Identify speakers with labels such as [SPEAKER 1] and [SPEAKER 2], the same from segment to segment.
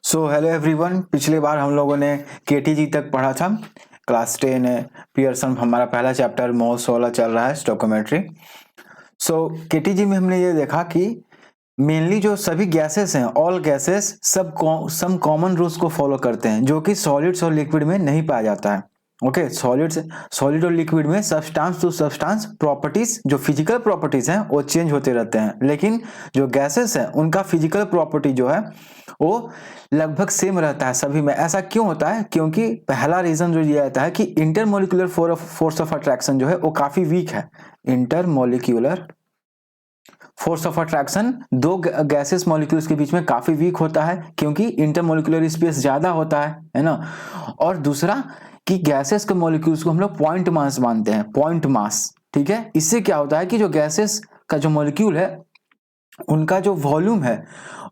[SPEAKER 1] So hello everyone. पिछले बार हम लोगों ने केटीजी तक पढ़ा था। क्लास 10 पियर्सन हमारा पहला चैप्टर मोल्स वाला चल रहा है, स्टोइकोमेट्री। सो केटीजी में हमने ये देखा कि मेनली जो सभी गैसेस हैं, ऑल गैसेस सब कॉमन रूल्स को फॉलो करते हैं जो कि सॉलिड्स और लिक्विड में नहीं पाया जाता है। ओके, सॉलिड और लिक्विड में सब्सटेंस टू सब्सटेंस प्रॉपर्टीज, जो फिजिकल प्रॉपर्टीज हैं वो चेंज होते रहते हैं, लेकिन जो गैसेस हैं उनका फिजिकल प्रॉपर्टी जो है वो लगभग सेम रहता है सभी में। ऐसा क्यों होता है? क्योंकि पहला रीजन जो दिया जाता है कि इंटरमोलिकुलर फोर्स ऑफ अट्रैक्शन जो है वो काफी वीक है। इंटरमोलिक्यूलर फोर्स ऑफ अट्रैक्शन दो गैसेस मॉलिक्यूल्स के बीच में काफी वीक होता है क्योंकि इंटरमोलिकुलर स्पेस ज्यादा होता है ना। और दूसरा कि गैसेस के मॉलिक्यूल्स को हम लोग पॉइंट मास मानते हैं, पॉइंट मास। ठीक है, इससे क्या होता है कि जो गैसेस का जो मॉलिक्यूल है उनका जो वॉल्यूम है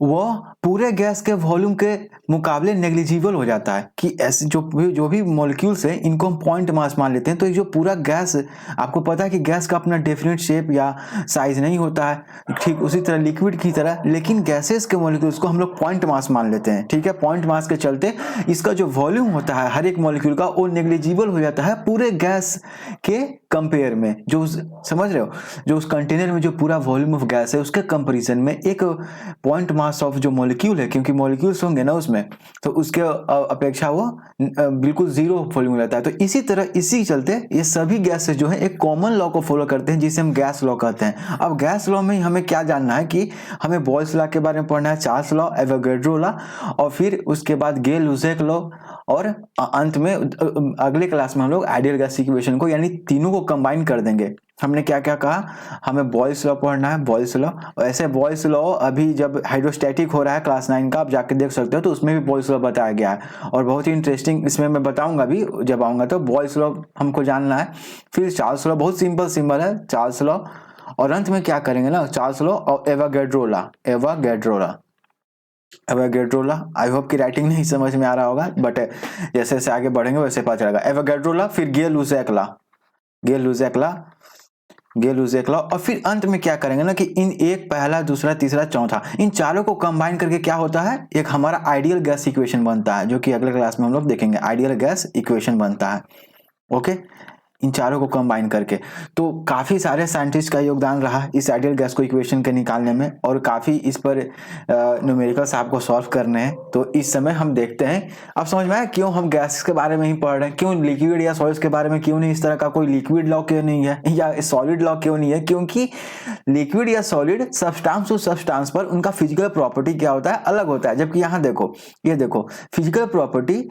[SPEAKER 1] वो पूरे गैस के वॉल्यूम के मुकाबले नेग्लिजिबल हो जाता है। कि ऐसे जो भी मॉलिक्यूल्स हैं इनको हम पॉइंट मास मान लेते हैं। तो ये जो पूरा गैस, आपको पता है कि गैस का अपना डेफिनेट शेप या साइज नहीं होता है, ठीक उसी तरह लिक्विड की तरह, लेकिन गैसेस के मॉलिक्यूल्स को हम लोग पॉइंट मास मान लेते हैं। ठीक है, पॉइंट मास के चलते इसका जो वॉल्यूम होता है हर एक मॉलिक्यूल का वो नेग्लिजिबल हो जाता है पूरे गैस के कंपेयर में। जो समझ रहे हो, जो उस कंटेनर में जो पूरा वॉल्यूम ऑफ गैस है उसके कंपैरिजन में एक पॉइंट मास ऑफ जो मॉलिक्यूल है, क्योंकि मॉलिक्यूल्स होंगे ना उसमें, तो उसके अपेक्षा वो बिल्कुल जीरो वॉल्यूम रहता है। तो इसी तरह इसी चलते ये सभी गैसेस जो है एक कॉमन लॉ को फॉलो करते हैं जिसे हम गैस लॉ कहते हैं। अब गैस लॉ में हमें क्या जानना है कि हमें बॉयल्स लॉ के बारे में पढ़ना है, चार्ल्स लॉ, एवोगैड्रो लॉ, और फिर उसके बाद गे-लुसेक लॉ, और अंत में अगले क्लास में हम लोग आइडियल गैस इक्वेशन को, यानी तीनों को कंबाइन कर देंगे। हमने क्या क्या कहा? हमें बॉयल्स लॉ पढ़ना है, बॉयल्स लॉ। ऐसे बॉयल्स लॉ अभी जब हाइड्रोस्टैटिक हो रहा है क्लास 9 का, आप जाके देख सकते हो, तो उसमें भी बॉयल्स लॉ बताया गया है और बहुत ही इंटरेस्टिंग, इसमें मैं बताऊंगा भी जब आऊंगा। तो बॉयल्स लॉ हमको जानना है। फिर चार्ल्स लॉ, बहुत सिंपल सिंबल है चार्ल्स लॉ, और अंत में क्या करेंगे ना, चार्ल्स लॉ और Avogadro law. Avogadro law, I hope कि राइटिंग नहीं समझ में आ रहा होगा, बट जैसे जैसे आगे बढ़ेंगे वैसे पता चलेगा। एवोगैड्रो लॉ, फिर गे-लुसेक लॉ, और फिर अंत में क्या करेंगे ना कि इन एक, पहला, दूसरा, तीसरा, चौथा, इन चारों को कंबाइन करके क्या होता है, एक हमारा आइडियल गैस इक्वेशन बनता है, जो कि अगले क्लास में हम लोग देखेंगे। आइडियल गैस इक्वेशन बनता है। ओके, इन चारों को कंबाइन करके। तो काफी सारे साइंटिस्ट का योगदान रहा इस आइडियल गैस को इक्वेशन के निकालने में, और काफी इस पर न्यूमेरिकल्स आपको सॉल्व करने हैं। तो इस समय हम देखते हैं, अब समझ में आया क्यों हम गैस के बारे में ही पढ़ रहे हैं, क्यों लिक्विड या सॉलिड्स के बारे में क्यों नहीं। इस तरह का कोई लिक्विड लॉ क्यों नहीं है या सॉलिड लॉ क्यों नहीं है? क्योंकि लिक्विड या सॉलिड सब्सटेंस टू सब्सटेंस पर उनका फिजिकल प्रॉपर्टी क्या होता है, अलग होता है। जबकि यहाँ देखो, ये देखो, physical property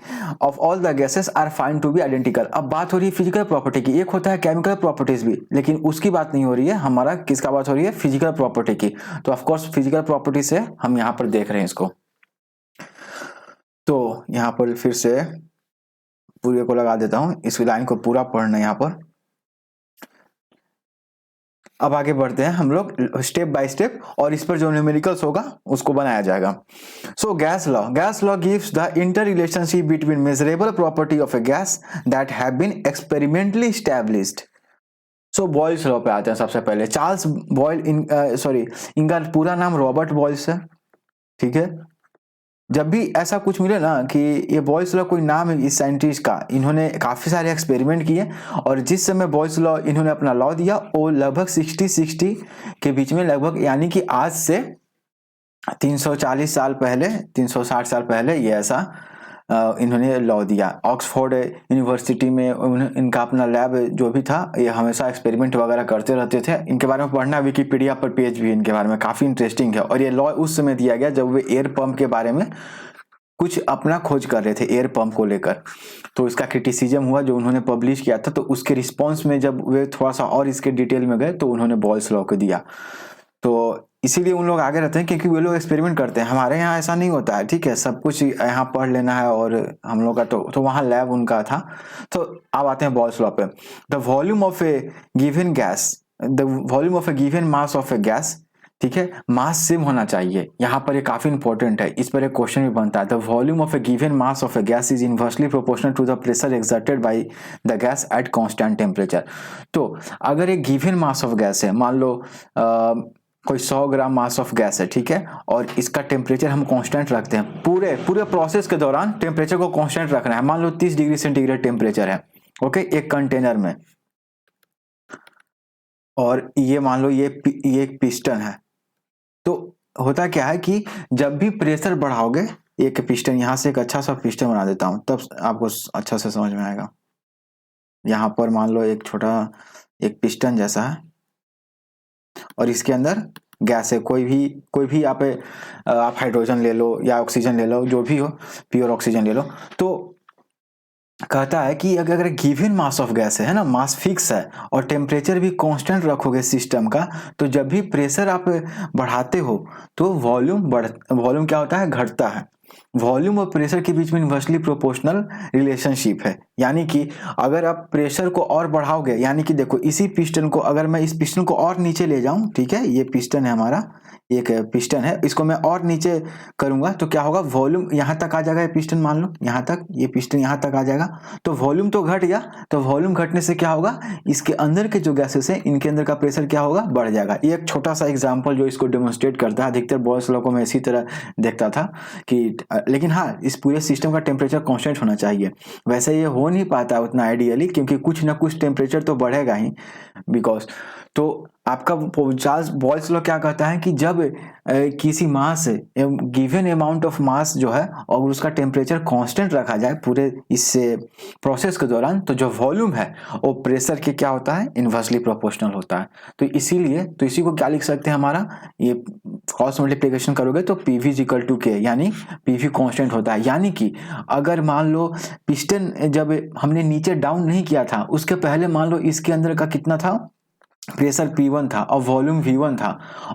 [SPEAKER 1] of all the gases are find to be identical. अब बात हो रही है फिजिकल प्रॉपर्टी की, एक होता है केमिकल प्रॉपर्टीज भी, लेकिन उसकी बात नहीं हो रही है, हमारा किसका बात हो रही है, फिजिकल प्रॉपर्टी की। तो ऑफ कोर्स फिजिकल प्रॉपर्टी से हम यहाँ पर देख रहे हैं इसको। तो यहाँ पर फिर से पूरे को लगा देता हूं, इस लाइन को पूरा पढ़ना है यहाँ पर। अब आगे बढ़ते हैं हम लोग स्टेप बाय स्टेप, और इस पर जो न्यूमेरिकल्स होगा उसको बनाया जाएगा। So gas law gives the interrelationship between measurable property of a gas that have been experimentally established. So Boyle's law पे आते हैं सबसे पहले। चार्ल्स बॉयल, इनका पूरा नाम रॉबर्ट बॉयल्स है। ठीक है, जब भी ऐसा कुछ मिले ना कि ये बॉयल्स लॉ कोई नाम है इस साइंटिस्ट का, इन्होंने काफी सारे एक्सपेरिमेंट किए, और जिस समय बॉयल्स लॉ इन्होंने अपना लॉ दिया वो लगभग 60 के बीच में, लगभग यानी कि आज से 340 साल पहले, 360 साल पहले ये ऐसा इन्होंने लॉ दिया। ऑक्सफोर्ड यूनिवर्सिटी में इनका अपना लैब जो भी था, ये हमेशा एक्सपेरिमेंट वगैरह करते रहते थे। इनके बारे में पढ़ना, विकिपीडिया पर पेज भी इनके बारे में काफ़ी इंटरेस्टिंग है। और ये लॉ उस समय दिया गया जब वे एयर पंप के बारे में कुछ अपना खोज कर रहे थे, एयर पंप को लेकर। तो इसका क्रिटिसिज्म हुआ जो उन्होंने पब्लिश किया था, तो उसके रिस्पॉन्स में जब वे थोड़ा सा और इसके डिटेल में गए तो उन्होंने बॉयल्स लॉ को दिया। तो इसीलिए उन लोग आगे रहते हैं क्योंकि वे लोग एक्सपेरिमेंट करते हैं। हमारे यहाँ ऐसा नहीं होता है, ठीक है, सब कुछ यहाँ पढ़ लेना है, और हम लोग का तो वहाँ लैब उनका था। तो अब आते हैं बॉयल्स लॉ पे। The volume of a given gas, the volume of a given mass of a gas, ठीक है, मास सेम होना चाहिए। यहाँ पर ये काफी इंपॉर्टेंट है, इस पर एक क्वेश्चन भी बनता है। The volume of a given mass of a gas is inversely proportional to the pressure exerted by the gas at constant temperature. तो अगर एक गिवन मास ऑफ गैस है, मान लो कोई 100 ग्राम मास ऑफ गैस है, ठीक है, और इसका टेम्परेचर हम कांस्टेंट रखते हैं, पूरे पूरे प्रोसेस के दौरान टेम्परेचर को कांस्टेंट रखना है। मान लो 30 डिग्री सेंटीग्रेड टेम्परेचर है, ओके, एक कंटेनर में, और ये मान लो ये एक पिस्टन है। तो होता क्या है कि जब भी प्रेशर बढ़ाओगे, एक पिस्टन, यहां से एक अच्छा सा पिस्टन बना देता हूं तब आपको अच्छा से समझ में आएगा। यहाँ पर मान लो एक छोटा एक पिस्टन जैसा है, और इसके अंदर गैस है, कोई भी आप हाइड्रोजन ले लो या ऑक्सीजन ले लो, जो भी हो, प्योर ऑक्सीजन ले लो। तो कहता है कि अगर गिवन मास ऑफ गैस है ना, मास फिक्स है और टेम्परेचर भी कांस्टेंट रखोगे सिस्टम का, तो जब भी प्रेशर आप बढ़ाते हो तो वॉल्यूम क्या होता है, घटता है। वॉल्यूम और प्रेशर के बीच में इन्वर्सली प्रोपोर्शनल रिलेशनशिप है, यानी कि अगर आप प्रेशर को और बढ़ाओगे, यानी कि देखो इसी पिस्टन को अगर मैं इस पिस्टन को और नीचे ले जाऊं, ठीक है, ये पिस्टन है हमारा, एक पिस्टन है, इसको मैं और नीचे करूंगा तो क्या होगा, वॉल्यूम यहां तक आ जाएगा, ये पिस्टन मान लो यहां तक, ये पिस्टन यहां तक आ जाएगा, तो वॉल्यूम तो घट गया। तो वॉल्यूम घटने से क्या होगा, इसके अंदर के जो गैसेस हैं इनके अंदर का प्रेशर क्या होगा, बढ़ जाएगा। ये एक छोटा सा एग्जांपल जो इसको डेमोन्स्ट्रेट करता है। अधिकतर बॉयज लोगों को मैं इसी तरह देखता था कि, लेकिन हाँ, इस पूरे सिस्टम का टेम्परेचर कांस्टेंट होना चाहिए। वैसे ये हो नहीं पाता उतना आइडियली, क्योंकि कुछ ना कुछ टेम्परेचर तो बढ़ेगा ही, बिकॉज तो आपका चार्ल्स बॉयल्स लॉ क्या कहता है कि जब किसी मास गिवन अमाउंट ऑफ मास जो है और उसका टेम्परेचर कांस्टेंट रखा जाए पूरे इस प्रोसेस के दौरान, तो जो वॉल्यूम है वो प्रेशर के क्या होता है, इनवर्सली प्रोपोर्शनल होता है। तो इसीलिए तो इसी को क्या लिख सकते हैं, हमारा ये क्रॉस मल्टीप्लिकेशन करोगे तो पीवी इक्वल टू के, यानी पीवी कांस्टेंट होता है। यानी कि अगर मान लो पिस्टन जब हमने नीचे डाउन नहीं किया था, उसके पहले मान लो इसके अंदर का कितना था, प्रेशर P1 था और वॉल्यूम V1 था,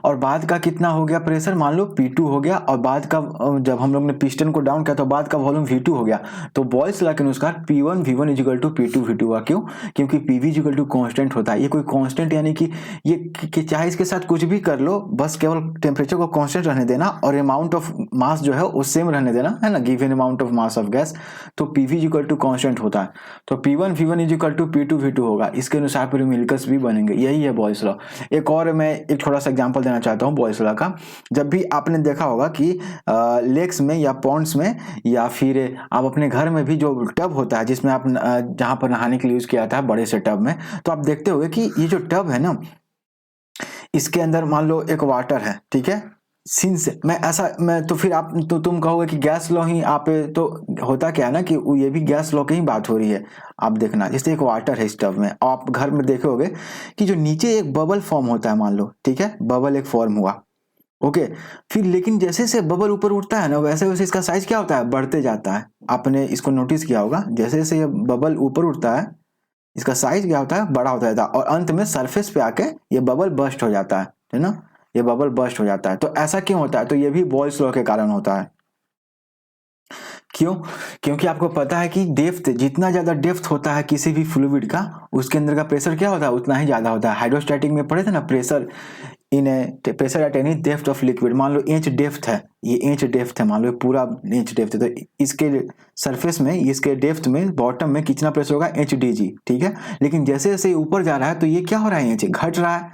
[SPEAKER 1] और बाद का कितना हो गया प्रेशर, मान लो P2 हो गया, और बाद का जब हम लोग ने पिस्टन को डाउन किया तो बाद का वॉल्यूम V2 हो गया। तो बॉयल्स लॉ के अनुसार P1 V1 is equal to P2 V2 हुआ। क्यों? क्योंकि PV is equal to constant होता है। ये कोई कांस्टेंट यानी कि ये कि चाहे इसके साथ कुछ भी कर लो, बस केवल टेम्परेचर को कांस्टेंट रहने देना और अमाउंट ऑफ मास जो है वो सेम रहने देना, है ना, given amount of mass of gas. तो PV is equal to constant होता है। तो P1 V1 is equal to P2 V2 होगा। इसके अनुसार पूरे मिलकस भी बनेंगे। यही है बॉयल्स लॉ। एक और मैं एक छोटा सा एग्जांपल देना चाहता हूं बॉयल्स लॉ का। जब भी आपने देखा होगा कि लेक्स में या पॉन्ड्स में या फिर आप अपने घर में भी जो टब होता है जिसमें आप जहां पर नहाने के लिए यूज किया जाता है बड़े से टब में, तो आप देखते होंगे कि ये जो टब है ना, इसके अंदर मान लो एक वाटर है, ठीक है, सिंस मैं तो फिर आप तो तुम कहोगे कि गैस लॉ ही आप, तो होता क्या है ना कि ये भी गैस लॉ की ही बात हो रही है। आप देखना, जैसे एक वाटर है इस टब में, आप घर में देखे होगे कि जो नीचे एक बबल फॉर्म होता है, मान लो, ठीक है, बबल एक फॉर्म हुआ, ओके, फिर लेकिन जैसे से बबल ऊपर उठता है ना, वैसे वैसे इसका साइज क्या होता है, बढ़ते जाता है। आपने इसको नोटिस किया होगा, जैसे जैसे ये बबल ऊपर उठता है इसका साइज क्या होता है, बड़ा होता जाता है, और अंत में सरफेस पे आके ये बबल बस्ट हो जाता है ना, ये बबल बस्ट हो जाता है। तो ऐसा क्यों होता है, तो ये भी बॉयल्स लॉ के कारण होता है। क्यों? क्योंकि आपको पता है कि डेप्थ, जितना ज्यादा डेप्थ होता है किसी भी फ्लूइड का, उसके अंदर का प्रेशर क्या होता है, उतना ही ज्यादा होता है। हाइड्रोस्टैटिक में पढ़े थे ना, pressure pressure at any depth of liquid. मान लो इंच डेप्थ है, ये इंच डेप्थ है, मान लो पूरा इंच डेप्थ है, तो इसके सरफेस में, इसके डेप्थ में, बॉटम में कितना प्रेशर होगा, HdG, ठीक है। लेकिन जैसे जैसे ऊपर जा रहा है तो ये क्या हो रहा है, इंच घट रहा है,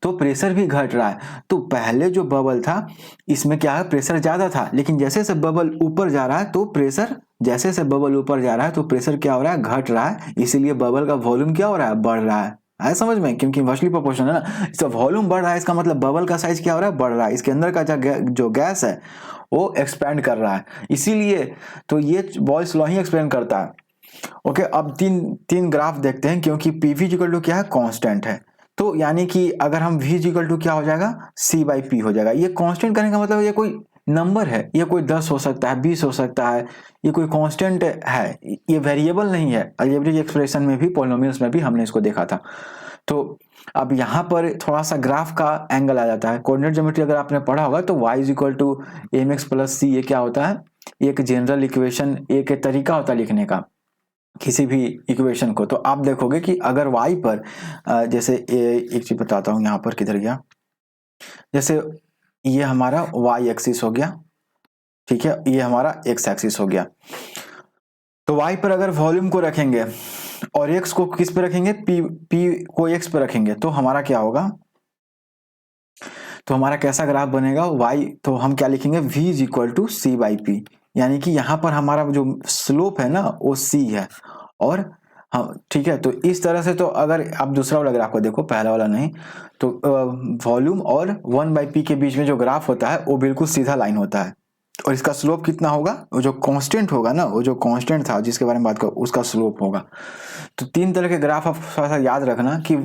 [SPEAKER 1] तो प्रेशर भी घट रहा है। तो पहले जो बबल था इसमें क्या है, प्रेशर ज्यादा था, लेकिन जैसे जैसे बबल ऊपर जा रहा है तो प्रेशर, जैसे जैसे बबल ऊपर जा रहा है तो प्रेशर क्या हो रहा है, घट रहा है। इसीलिए बबल का वॉल्यूम क्या हो रहा है, बढ़ रहा है। आया समझ में? क्योंकि इनवर्सली प्रोपोर्शनल है ना, इसका वॉल्यूम बढ़ रहा है, इसका मतलब बबल का साइज क्या हो रहा है, बढ़ रहा है। इसके अंदर का जो गैस है वो एक्सपैंड कर रहा है। इसीलिए तो ये बॉयल्स लॉ ही एक्सप्लेन करता है। ओके, अब तीन ग्राफ देखते हैं, क्योंकि पीवी इक्वल टू क्या है, कांस्टेंट है। तो यानी कि अगर हम v इक्वल टू क्या हो जाएगा, C/P हो जाएगा। ये कांस्टेंट करने का मतलब ये कोई नंबर है, ये कोई 10 हो सकता है, 20 हो सकता है, ये कोई कांस्टेंट है, ये वेरिएबल नहीं है। अलजेब्रिक एक्सप्रेशन में भी, पॉलिनोमियल्स में भी हमने इसको देखा था। तो अब यहाँ पर थोड़ा सा ग्राफ का एंगल आ जाता है। कोऑर्डिनेट ज्योमेट्री अगर आपने पढ़ा होगा तो y equal to mx plus c, ये क्या होता है, एक जनरल इक्वेशन, एक तरीका होता है लिखने का किसी भी इक्वेशन को। तो आप देखोगे कि अगर y पर जैसे एक चीज बताता हूं, यहाँ पर किधर गया, जैसे ये हमारा y एक्सिस हो गया, ठीक है, ये हमारा x एक्सिस हो गया। तो y पर अगर वॉल्यूम को रखेंगे और x को किस पे रखेंगे, p को x पे रखेंगे, तो हमारा क्या होगा, तो हमारा कैसा ग्राफ बनेगा y, तो हम क्या लिखेंगे v is equal to C by P, यानी कि यहाँ पर हमारा जो स्लोप है ना वो c है और हाँ ठीक है। तो इस तरह से, तो अगर आप दूसरा वाला ग्राफ को देखो, पहला वाला नहीं, तो वॉल्यूम और 1/p के बीच में जो ग्राफ होता है वो बिल्कुल सीधा लाइन होता है और इसका स्लोप कितना होगा, वो जो कांस्टेंट होगा ना, वो जो कांस्टेंट था जिसके बारे में बात करो उसका स्लोप होगा। तो तीन तरह के ग्राफ आप थोड़ा सा याद रखना कि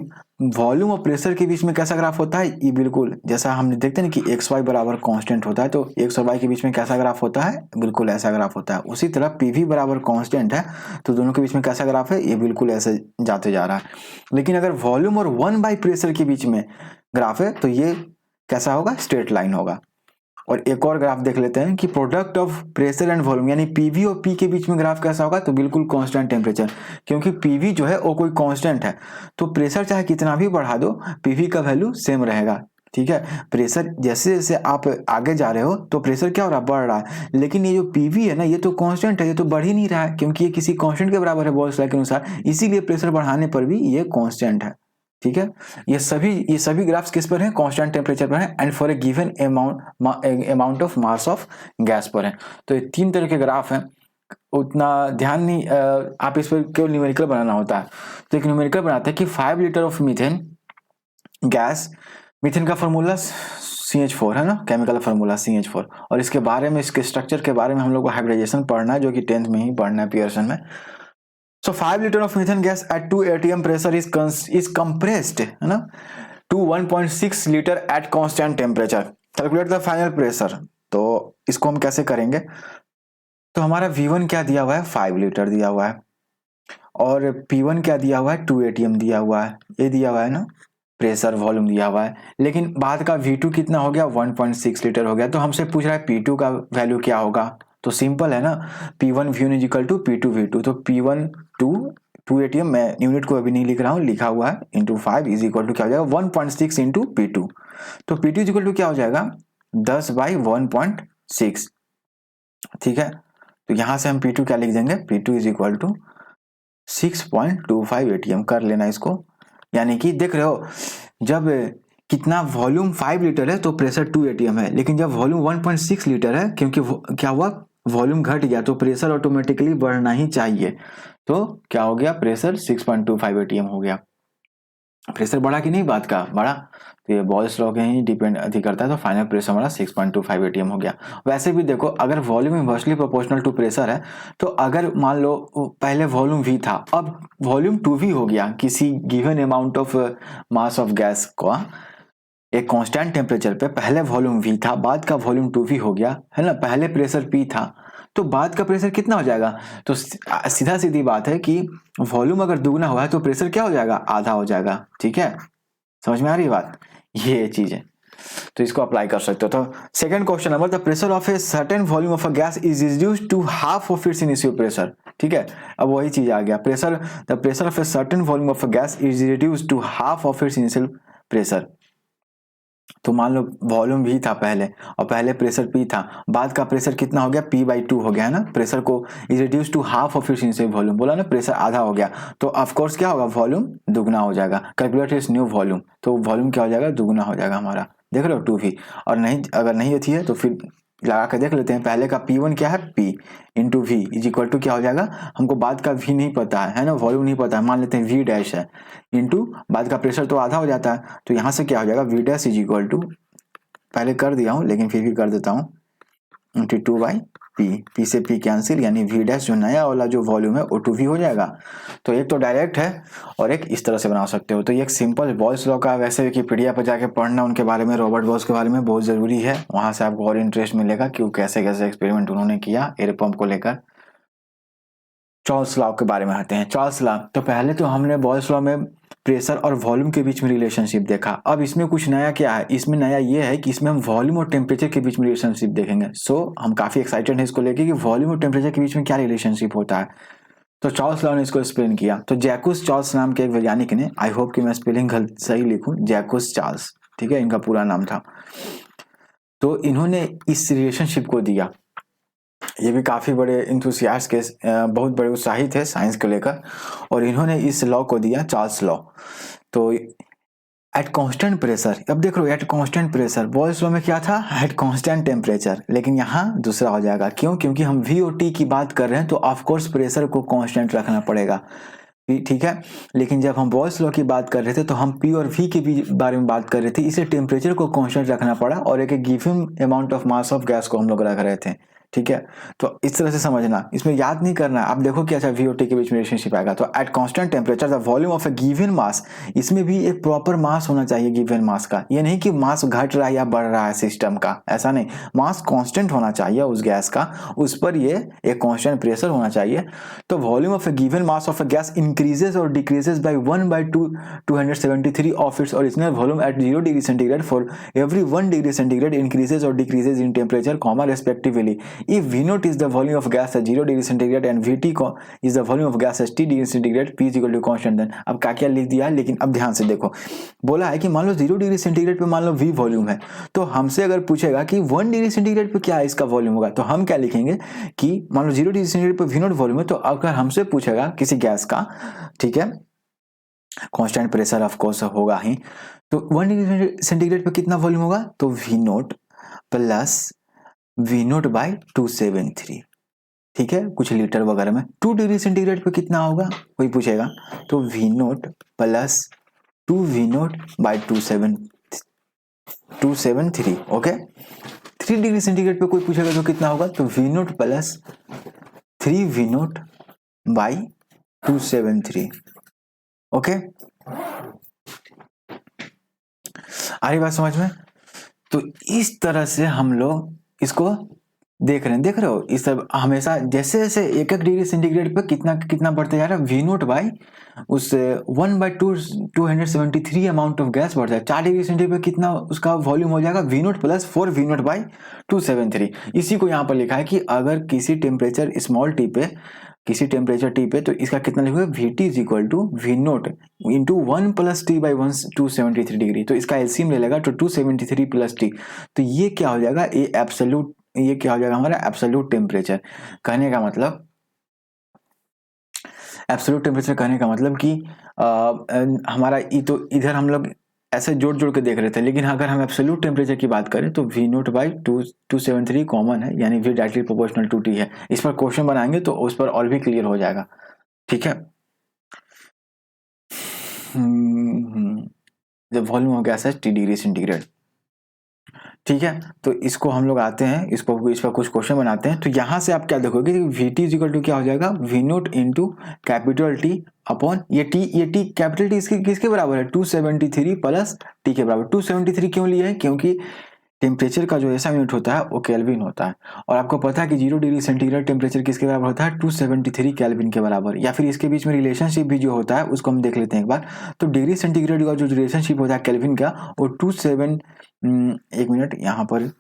[SPEAKER 1] वॉल्यूम और प्रेशर के बीच में कैसा ग्राफ होता है, ये बिल्कुल जैसा हमने देखते हैं कि एक्स वाई बराबर कांस्टेंट होता है, तो एक्स और वाई के बीच में कैसा ग्राफ होता है, बिल्कुल ऐसा ग्राफ होता है। उसी तरह पीवी बराबर कांस्टेंट है, तो दोनों के बीच में कैसा ग्राफ है, ये बिल्कुल ऐसे जाते जा रहा है। लेकिन अगर वॉल्यूम और 1/प्रेशर के बीच में ग्राफ है तो ये कैसा होगा, स्ट्रेट लाइन होगा। और एक और ग्राफ देख लेते हैं कि product of pressure and volume, यानी पीवी और पी के बीच में ग्राफ कैसा होगा, तो बिल्कुल कांस्टेंट टेम्परेचर, क्योंकि पीवी जो है वो कोई कांस्टेंट है, तो प्रेशर चाहे कितना भी बढ़ा दो पीवी का वैल्यू सेम रहेगा। ठीक है, प्रेशर जैसे जैसे आप आगे जा रहे हो तो प्रेशर क्या हो रहा है, बढ़ रहा है, लेकिन ये जो पीवी है ना ये तो कांस्टेंट है, ये तो बढ़ ही नहीं रहा है क्योंकि ये किसी कांस्टेंट के बराबर है बॉयल्स लॉ के अनुसार, इसीलिए प्रेशर बढ़ाने पर भी ये कांस्टेंट है। ठीक है, ये सभी ग्राफ्स किस पर हैं, कांस्टेंट टेम्परेचर पर हैं and for a given amount of mass of gas पर हैं। तो ये तीन तरह के ग्राफ हैं, उतना ध्यान नहीं, आप इस पर केवल न्यूमेरिकल बनाना होता है। तो एक न्यूमेरिकल बनाते हैं कि 5 litre of methane gas, methane का फॉर्मूला CH4 है ना, केमिकल फार्मूला CH4, और इसके बारे में, इसके स्ट्रक्चर के बारे में हम लोग को हाइब्रिडाइजेशन पढ़ना है, जो कि 10th में ही पढ़ना है पियर्सन में। So 5 liter of methane gas at 2 atm pressure is compressed, है ना, to 1.6 liter at constant temperature. Calculate the final pressure. तो इसको हम कैसे करेंगे, तो हमारा V1 क्या दिया हुआ है, 5 लीटर दिया हुआ है, और P1 क्या दिया हुआ है, 2 atm दिया हुआ है, ये दिया हुआ है ना, प्रेशर वॉल्यूम दिया हुआ है। लेकिन बाद का V2 कितना हो गया, 1.6 लीटर हो गया। तो हमसे पूछ रहा है P2 का वैल्यू क्या होगा, तो सिंपल है ना, P1 V1 is equal to P2 V2, तो P1 2 एटीएम, मैं यूनिट को अभी नहीं लिख रहा हूँ, लिखा हुआ है, इंटू 5 इज इक्वल टू क्या हो जाएगा, 1.6 इंटू P2, तो P2 इज इक्वल टू क्या हो जाएगा, 10/1.6। ठीक है, तो यहां से हम P2 क्या लिख देंगे, P2 is equal to 6.25 ATM, कर लेना इसको। यानी कि देख रहे हो, जब कितना वॉल्यूम 5 लीटर है तो प्रेशर 2 एटीएम है, लेकिन जब वॉल्यूम 1.6 लीटर है, क्योंकि क्या हुआ, वॉल्यूम घट गया, तो प्रेशर ऑटोमेटिकली बढ़ना ही चाहिए। तो क्या हो गया, प्रेशर 6.25 एटीएम हो गया। प्रेशर बढ़ा कि नहीं, बात का बढ़ा, तो ये बॉयल्स लॉ के ही डिपेंड अधिक करता है, तो फाइनल प्रेशर हमारा 6.25 एटीएम हो गया। वैसे भी देखो, अगर volume inversely proportional to pressure है, तो अगर मान लो पहले वॉल्यूम V था, अब वॉल्यूम 2V हो गया, किसी given amount of mass of gas का एक कांस्टेंट टेम्परेचर पे पहले वॉल्यूम V था, बाद का वॉल्यूम 2V हो गया, है ना, पहले प्रेशर P था, तो बाद का प्रेशर कितना हो जाएगा, तो सीधा सीधी बात है कि वॉल्यूम अगर दुगना हुआ है तो प्रेशर क्या हो जाएगा, आधा हो जाएगा। ठीक है, समझ में आ रही है बात, ये चीज है, तो इसको अप्लाई कर सकते हो। तो second question number, the pressure of a certain volume of a gas is reduced to half of its initial pressure. ठीक है, अब वही चीज आ गया, the pressure of a certain volume of a gas is reduced to half of its initial pressure. तो मान low volume V था पहले, और पहले प्रेशर P था, बाद का प्रेशर कितना हो गया, P/2 हो गया, है ना, प्रेशर को is reduce to half of its initial volume, बोला ना, प्रेशर आधा हो गया, तो ऑफ कोर्स क्या होगा, वॉल्यूम दुगना हो जाएगा। कैलकुलेट इज न्यू वॉल्यूम, तो वॉल्यूम क्या हो जाएगा, दुगना हो जाएगा हमारा, देख रहे हो 2V। और नहीं, अगर नहीं होती है तो फिर लगा कर देख लेते हैं, पहले का P1 क्या है, P into V is equal to क्या हो जाएगा, हमको बाद का V नहीं पता है ना, वॉल्यूम नहीं पता है, मान लेते हैं V डैश है, इंटू बाद का प्रेशर तो आधा हो जाता है, तो यहाँ से क्या हो जाएगा, V dash is equal to, पहले कर दिया हूं लेकिन फिर भी कर देता हूं, इंटू 2/P, P से P कैंसिल, यानी V डैश जो नया वाला जो वॉल्यूम है वो 2V हो जाएगा। तो एक तो डायरेक्ट है और एक इस तरह से बना सकते हो। तो ये एक सिंपल बॉयल्स लॉ का, वैसे विकिपीडिया पर जाके पढ़ना उनके बारे में, रॉबर्ट बॉयल्स के बारे में बहुत जरूरी है, वहां से आपको और इंटरेस्ट मिलेगा कि कैसे कैसे एक्सपेरिमेंट उन्होंने किया एयर पंप को लेकर। चार्ल्स लॉ के बारे में आते हैं, चार्ल्स लॉ। तो पहले तो हमने बॉयल्स लॉ में प्रेशर और वॉल्यूम के बीच में रिलेशनशिप देखा, अब इसमें कुछ नया क्या है, इसमें नया ये है कि इसमें हम वॉल्यूम और टेम्परेचर के बीच में रिलेशनशिप देखेंगे। सो हम काफी एक्साइटेड हैं इसको लेके कि वॉल्यूम और टेम्परेचर के बीच में क्या रिलेशनशिप होता है। तो चार्ल्स लॉ ने इसको एक्सप्लेन किया। तो जैकुस चार्ल्स नाम के एक वैज्ञानिक ने, आई होप कि मैं स्पेलिंग सही लिखूं, जैकुस चार्ल्स, ठीक है, इनका पूरा नाम था। तो इन्होंने इस रिलेशनशिप को दिया, ये भी काफी बड़े इंथुसियास्ट के, बहुत बड़े उत्साही थे साइंस को लेकर, और इन्होंने इस लॉ को दिया चार्ल्स लॉ। तो एट कांस्टेंट प्रेशर, अब देख लो at constant pressure, Boyle's law में क्या था, एट कांस्टेंट टेम्परेचर, लेकिन यहाँ दूसरा हो जाएगा। क्यों? क्योंकि हम VOT की बात कर रहे हैं तो ऑफ कोर्स प्रेशर को कांस्टेंट रखना पड़ेगा, ठीक है। लेकिन जब हम बॉयल्स लॉ की बात कर रहे थे तो हम P और V के भी बारे में बात कर रहे थे, इसलिए टेम्परेचर को कांस्टेंट रखना पड़ा और एक given amount of mass of gas को हम लोग रख रहे थे, ठीक है। तो इस तरह से समझना, इसमें याद नहीं करना। आप देखो कि अच्छा VOT के बीच में रिलेशनशिप आएगा, तो at constant temperature the volume of a given मास, इसमें भी एक प्रॉपर मास होना चाहिए गिवन मास का। ये नहीं कि मास घट रहा है या बढ़ रहा है सिस्टम का, ऐसा नहीं, मास कांस्टेंट होना चाहिए उस गैस का, उस पर ये एक कांस्टेंट प्रेशर होना चाहिए। तो volume of a given mass of a gas increases और decreases by 1/273 of its original volume at 0 degree centigrade for every 1 degree centigrade increases और decreases in temperature comma respectively. If V0 is the volume of gas at 0 degree centigrade and VT is the volume of gas at T degree centigrade, P is equal to constant, then अब क्या लिख दिया है, लेकिन अब ध्यान से देखो, बोला है कि मान लो 0 डिग्री सेंटीग्रेड पे मान लो V वॉल्यूम है, तो हमसे अगर पूछेगा कि 1 डिग्री सेंटीग्रेड पे क्या है इसका वॉल्यूम होगा, तो हम क्या लिखेंगे कि मान लो 0 डिग्री सेंटीग्रेड पे V0 वॉल्यूम है, तो अगर हमसे पूछेगा किसी गैस का, ठीक है, कांस्टेंट प्रेशर ऑफ कोर्स होगा ही, तो 1 डिग्री सेंटीग्रेड पे कितना वॉल्यूम होगा, तो V0 प्लस V0 बाई 273, ठीक है, कुछ लीटर वगैरह में। 2 डिग्री सेंटीग्रेड पे कितना होगा कोई पूछेगा, तो V0 plus 2V0 by 273, okay. 3 degree centigrade पे कोई पूछेगा तो कितना होगा, तो V0 plus 3V0 by 273, okay. आ रही बात समझ में? तो इस तरह से हम लोग इसको देख रहे हो, इस सब हमेशा जैसे जैसे 1 डिग्री सेंटीग्रेड पे कितना कितना बढ़ता जा रहा है, V0 बाई उस 1/273 अमाउंट ऑफ गैस बढ़ता है। 4 डिग्री सेंटीग्रेड पे कितना उसका वॉल्यूम हो जाएगा, V0 प्लस 4V0 बाई 273। इसी को यहाँ पर लिखा है कि अगर किसी टेम्परेचर स्मॉल टी पे, किसी टेम्परेचर टी पे, तो इसका कितना लिखोगे, VT is equal to V0 into 1 plus t by 273 degree, तो इसका एलसीएम ले लेगा तो 273 प्लस टी, तो ये क्या हो जाएगा, ये एब्सोल्यूट, ये क्या हो जाएगा हमारा एब्सोल्यूट टेम्परेचर। कहने का मतलब एब्सोल्यूट टेम्परेचर कहने का मतलब कि हमारा तो इधर हम लोग ऐसे जोड़ जोड़ के देख रहे थे, लेकिन अगर हम एब्सोल्यूट टेम्परेचर की बात करें तो V0 बाई 273 कॉमन है, यानी V directly proportional to T है। इस पर क्वेश्चन बनाएंगे तो उस पर और भी क्लियर हो जाएगा, ठीक है। जब वॉल्यूम ऑफ गैस है T डिग्री सेंटीग्रेड, ठीक है, तो इसको हम लोग आते हैं, इस पर कुछ क्वेश्चन बनाते हैं। तो यहां से आप क्या देखोगे कि VT इज इक्वल टू क्या हो जाएगा, V0 into capital T upon ये T कैपिटल T किसके बराबर है, 273 प्लस T के बराबर। 273 क्यों लिया है, क्योंकि टेम्परेचर का जो ऐसा यूनिट होता है वो केल्विन होता है, और आपको पता है कि 0 डिग्री सेंटीग्रेड टेम्परेचर किसके बराबर होता है, 273 केल्विन के बराबर। या फिर इसके बीच में रिलेशनशिप भी जो होता है उसको हम देख लेते हैं एक बार। तो डिग्री सेंटीग्रेड का जो रिलेशनशिप होता है केल्विन का, वो 1 मिनट यहाँ पर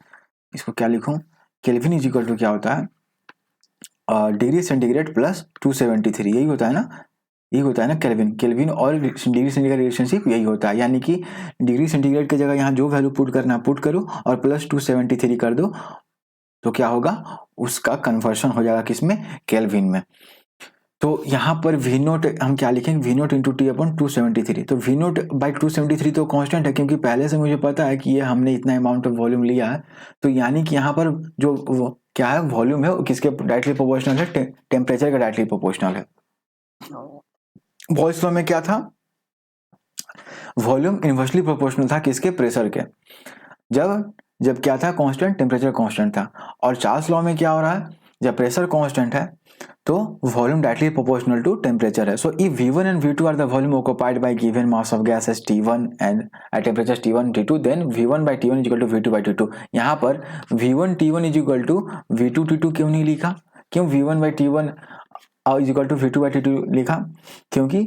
[SPEAKER 1] इसको क्या लिखूं, केल्विन इज इक्वल टू क्या होता है, डिग्री सेंटीग्रेड प्लस 273, यही होता है ना, यही होता है ना केल्विन और डिग्री सेंटीग्रेड रिलेशनशिप यही होता है। यानी कि डिग्री सेंटीग्रेड की जगह यहाँ जो वैल्यू पुट करना पुट करो और प्लस 273 कर दो, तो क्या होगा, उसका कन्वर्शन हो जाएगा किसमें, केल्विन में। तो यहाँ पर V0 हम क्या लिखेंगे, V0 इंटू T अपॉन 273। तो V0 बाई 273 तो कांस्टेंट है, क्योंकि पहले से मुझे पता है कि ये हमने इतना अमाउंट ऑफ वॉल्यूम लिया है। तो यानी कि यहाँ पर जो क्या है वॉल्यूम है वो किसके डायरेक्टली प्रोपोर्शनल है, टेम्परेचर का डायरेक्टली प्रोपोर्शनल है। बॉयल्स लॉ में क्या था, वॉल्यूम इनवर्सली प्रोपोर्शनल था किसके, प्रेशर के। जब क्या था, कांस्टेंट, टेम्परेचर कांस्टेंट था। और चार्ल्स लॉ में क्या हो रहा है, जब प्रेशर कांस्टेंट है तो volume directly proportional to temperature है। So if V1 and V2 are the volume occupied by given mass of gas as T1 and at temperature T1 T2, then V1 by T1 is equal to V2 by T2। यहाँ पर V1 T1 is equal to V2 T2 क्यों नहीं लिखा, क्यों V1 by T1 is equal to V2 by T2 लिखा, क्योंकि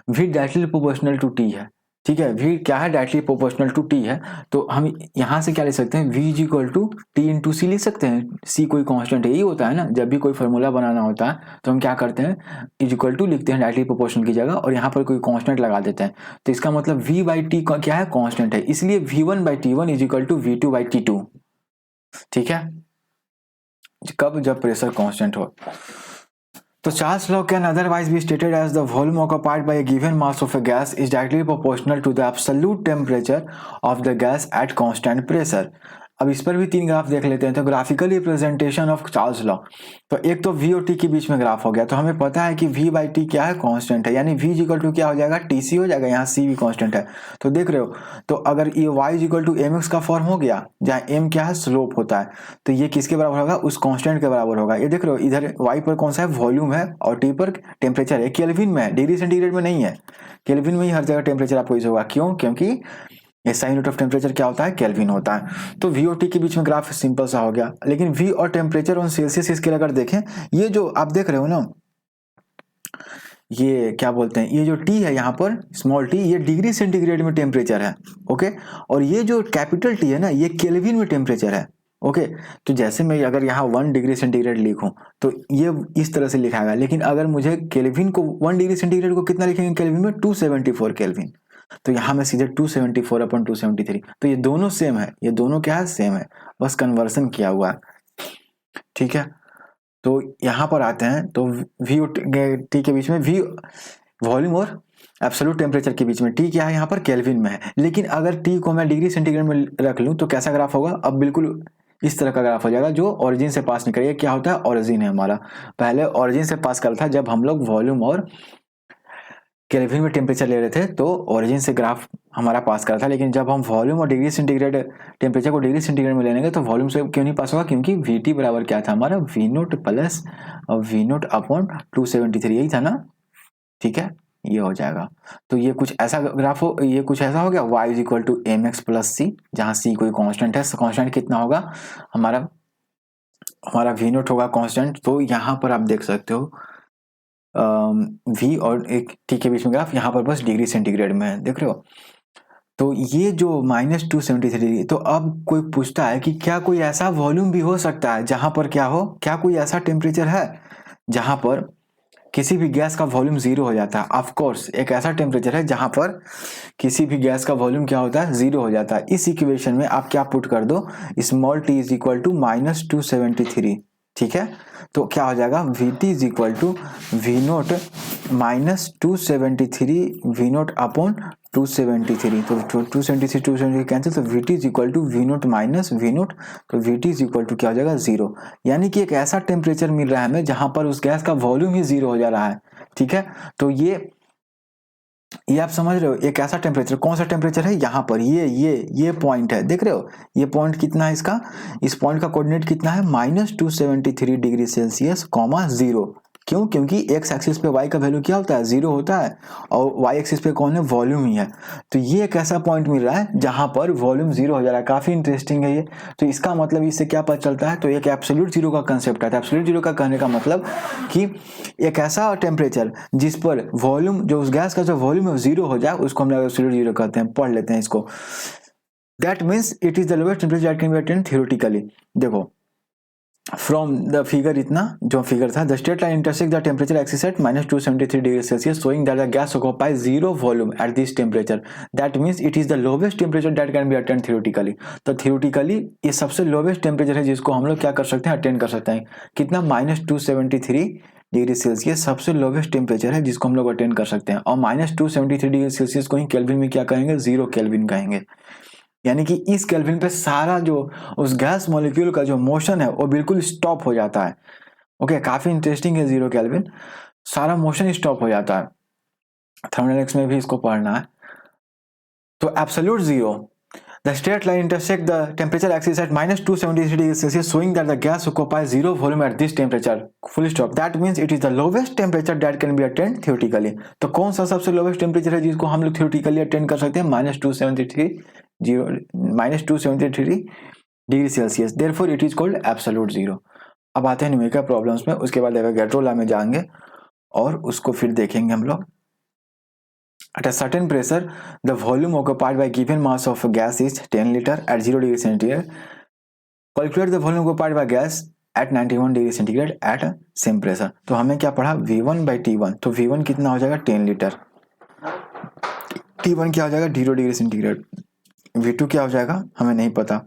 [SPEAKER 1] V directly proportional to T है, ठीक है। V क्या है, डायरेक्टली प्रोपोर्शनल टू T है। तो हम यहाँ से क्या लिख सकते हैं, V is equal to T into C लिख सकते हैं। C कोई कांस्टेंट है, यही होता है ना, जब भी कोई फॉर्मूला बनाना होता है तो हम क्या करते हैं, इज इक्वल टू लिखते हैं डायरेक्टली प्रोपोर्शनल की जगह, और यहाँ पर कोई कांस्टेंट लगा देते हैं। तो इसका मतलब V बाई T क्या है, कांस्टेंट है, इसलिए V1 by T1 is equal to V2 by T2, ठीक है। कब, जब प्रेशर कांस्टेंट हो। तो Charles' law can otherwise be stated as the volume occupied by a given mass of a gas is directly proportional to the absolute temperature of the gas at constant pressure. अब इस पर भी तीन graph देख लेते हैं। तो graphical representation of Charles law, तो एक तो v और t के बीच में ग्राफ हो गया, तो हमें पता है कि v बाई टी क्या है, कांस्टेंट है, यानी v इक्वल टू क्या हो जाएगा, tc हो जाएगा, यहाँ c भी कांस्टेंट है। तो देख रहे हो, तो अगर ये y इक्वल टू mx का फॉर्म हो गया, जहाँ m क्या है, स्लोप होता है, तो ये किसके बराबर होगा, उस कांस्टेंट के बराबर होगा। ये देख रहे हो, इधर y पर कौन सा है, वॉल्यूम है, और t पर टेम्परेचर है, केल्विन में है, डिग्री सेंटीग्रेड में नहीं है, केल्विन में ही हर जगह टेम्परेचर आपको यूज होगा। क्यों? क्योंकि SI यूनिट ऑफ टेम्परेचर क्या होता है, केल्विन होता है। तो V और T के बीच में ग्राफ सिंपल सा हो गया। लेकिन V और टेम्परेचर ऑन सेल्सियस स्केल अगर देखें, ये जो आप देख रहे हो ना, ये क्या बोलते हैं, ये जो T है यहाँ पर स्मॉल t, ये डिग्री सेंटीग्रेड में टेम्परेचर है, ओके, और ये जो कैपिटल T है ना, ये केल्विन में टेम्परेचर है, ओके। तो जैसे मैं अगर यहाँ 1 डिग्री सेंटीग्रेड लिखूं तो ये इस तरह से लिखाएगा, लेकिन अगर मुझे केल्विन को 1 डिग्री सेंटीग्रेड को कितना लिखेंगे केल्विन में, 274 केल्विन, तो यहाँ में सीधे 274 अपॉन 273, तो ये दोनों सेम है, ये दोनों क्या है, सेम है, बस कन्वर्सन किया हुआ है, ठीक है। तो यहाँ पर आते हैं, तो V और T के बीच में, V वॉल्यूम और एब्सोल्यूट टेम्परेचर के बीच में, T क्या है यहाँ पर, केल्विन में है। लेकिन अगर T को मैं डिग्री सेंटीग्रेड में रख लूँ तो कैसा ग्राफ होगा, अब बिल्कुल इस तरह का ग्राफ हो जाएगा, जो ओरिजिन से पास नहीं करेगा। क्या होता है, ओरिजिन है हमारा, पहले ओरिजिन से पास करता था जब हम लोग वॉल्यूम और केल्विन में टेम्परेचर ले रहे थे, तो ओरिजिन से ग्राफ हमारा पास कर रहा था। लेकिन जब हम वॉल्यूम और डिग्री सेंटीग्रेड टेम्परेचर को डिग्री सेंटीग्रेड में लेंगे तो वॉल्यूम से क्यों नहीं पास होगा, क्योंकि VT बराबर क्या था हमारा, V note plus V not upon 273, यही था ना, ठीक है, ये हो जाएगा। तो ये कुछ ऐसा ग्राफ हो, ये कुछ ऐसा हो गया, y is equal to mx plus c, जहाँ c कोई कांस्टेंट है, कांस्टेंट कितना होगा हमारा V नोट होगा कांस्टेंट। तो यहाँ पर आप देख सकते हो V और एक T के बीच में ग्राफ, यहाँ पर बस डिग्री सेंटीग्रेड में है, देख रहे हो। तो ये जो -273, तो अब कोई पूछता है कि क्या कोई ऐसा वॉल्यूम भी हो सकता है जहां पर क्या हो, क्या कोई ऐसा टेम्परेचर है जहां पर किसी भी गैस का वॉल्यूम 0 हो जाता है। ऑफ कोर्स एक ऐसा टेम्परेचर है जहां पर किसी भी गैस का वॉल्यूम क्या होता है, 0 हो जाता है। इस इक्वेशन में आप क्या पुट कर दो, small t is equal to -273, ठीक है। तो क्या हो जाएगा, VT is equal to V not -273 V not upon 273, तो 273 कैंसिल, तो VT is equal to V not minus V not, तो VT इज इक्वल टू क्या हो जाएगा, 0। यानी कि एक ऐसा टेम्परेचर मिल रहा है हमें जहां पर उस गैस का वॉल्यूम ही 0 हो जा रहा है, ठीक है। तो ये आप समझ रहे हो, एक ऐसा टेम्परेचर, कौन सा टेम्परेचर है, यहाँ पर ये पॉइंट है, देख रहे हो, ये पॉइंट कितना है इसका, इस पॉइंट का कोऑर्डिनेट कितना है, -273 डिग्री सेल्सियस कॉमा 0। क्यों? क्योंकि एक्स एक्सिस पे y का वैल्यू क्या होता है, 0 होता है, और y एक्सिस पे कौन है, वॉल्यूम ही है। तो ये एक ऐसा पॉइंट मिल रहा है जहां पर वॉल्यूम 0 हो जा रहा है, काफी इंटरेस्टिंग है ये। तो इसका मतलब इससे क्या पता चलता है, तो एक एब्सोल्यूट जीरो का कंसेप्ट है। एब्सोल्यूट जीरो का कहने का मतलब कि एक ऐसा टेम्परेचर जिस पर वॉल्यूम, जो उस गैस का जो वॉल्यूम है 0 हो जाए, उसको हम लोग एब्सोल्यूट जीरो कहते हैं। पढ़ लेते हैं इसको। That means it is the lowest temperature that can be attend theoretically. देखो फ्रॉम द फिगर, इतना जो फिगर था, the straight line intersect the temperature axis at -273 degree Celsius, showing that the gas occupies 0 volume at this temperature. That means it is the lowest temperature that can be attend theoretically. तो theoretically ये सबसे lowest temperature है जिसको हम लोग क्या कर सकते हैं, अटेंड कर सकते हैं। कितना, -273 डिग्री सेल्सियस सबसे लोवेस्ट टेम्परेचर है जिसको हम लोग अटेंड कर सकते हैं। और -273 डिग्री सेल्सियस को ही केल्विन में क्या कहेंगे, 0 केल्विन कहेंगे। यानी कि इस केल्विन पे सारा जो उस गैस मॉलिक्यूल का जो मोशन है वो बिल्कुल स्टॉप हो जाता है। ओके, काफी इंटरेस्टिंग है 0 केल्विन, सारा मोशन स्टॉप हो जाता है। थर्मोडायनेमिक्स में भी इसको पढ़ना है। तो absolute 0, the straight line intersect the temperature axis at -273 degrees Celsius, showing that the gas occupies 0 volume at this temperature, full stop. That means it is the lowest temperature that can be attained theoretically. तो कौन सा सबसे lowest temperature है जिसको हम लोग theoretically attend कर सकते हैं, -273 degree Celsius. Therefore it is called absolute 0। अब आते हैं न्यूमेरिकल प्रॉब्लम्स में, उसके बाद एवोगैड्रो लॉ में जाएंगे और उसको फिर देखेंगे हम लोग। At a certain pressure, the volume occupied by given mass of a gas is 10 liter at 0 degree centigrade. Calculate the volume occupied by gas at 91 degree centigrade at same pressure. तो हमें क्या पढ़ा, V1 by T1, तो V1 कितना हो जाएगा, 10 litre, T1 क्या हो जाएगा, 0 डिग्री सेंटीग्रेड, V2 क्या हो जाएगा हमें नहीं पता,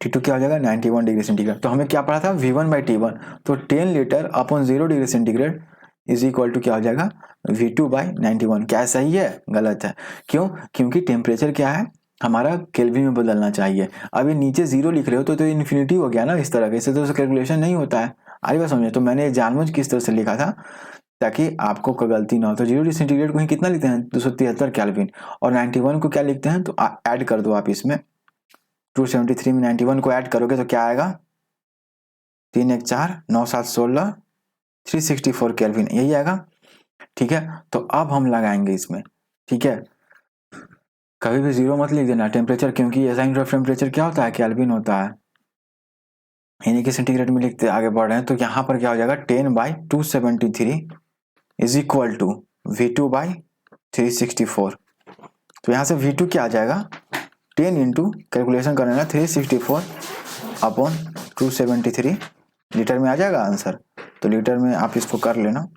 [SPEAKER 1] T2 क्या हो जाएगा 91 डिग्री सेंटीग्रेड। तो हमें क्या पढ़ा था V1/T1, तो 10 litre upon 0 degree centigrade is equal to क्या हो जाएगा V2/91। क्या सही है? गलत है। क्यों? क्योंकि टेम्परेचर क्या है हमारा केल्विन में बदलना चाहिए। अब ये नीचे 0 लिख रहे हो तो इन्फिनिटी हो गया ना इस तरह के, इससे तो कैलकुलेशन नहीं होता है। आगे बात समझे। तो मैंने जानबूझ किस तरह से लिखा था ताकि आपको कोई गलती ना हो। तो 0 डिग्री सेंटीग्रेड को ही कितना लिखते हैं 273 केल्विन, और 91 को क्या लिखते हैं तो ऐड कर दो आप इसमें, 273 में 91 को ऐड करोगे तो क्या आएगा 3 1 4 9 7 16 364 केल्विन, यही आएगा। ठीक है, तो अब हम लगाएंगे इसमें। ठीक है, कभी भी 0 मत लिख देना टेम्परेचर, क्योंकि ऐसा यूनिट टेम्परेचर क्या होता है केल्विन होता है, यानी कि सेंटीग्रेड में लिखते आगे बढ़ रहे हैं। तो यहाँ पर क्या हो जाएगा 10/273 इज इक्वल टू V2/364। तो यहाँ से V2 क्या आ जाएगा 10 इंटू कैलकुलेशन करने का 364 अपॉन 273 लीटर में आ जाएगा आंसर। तो लीटर में आप इसको कर लेना,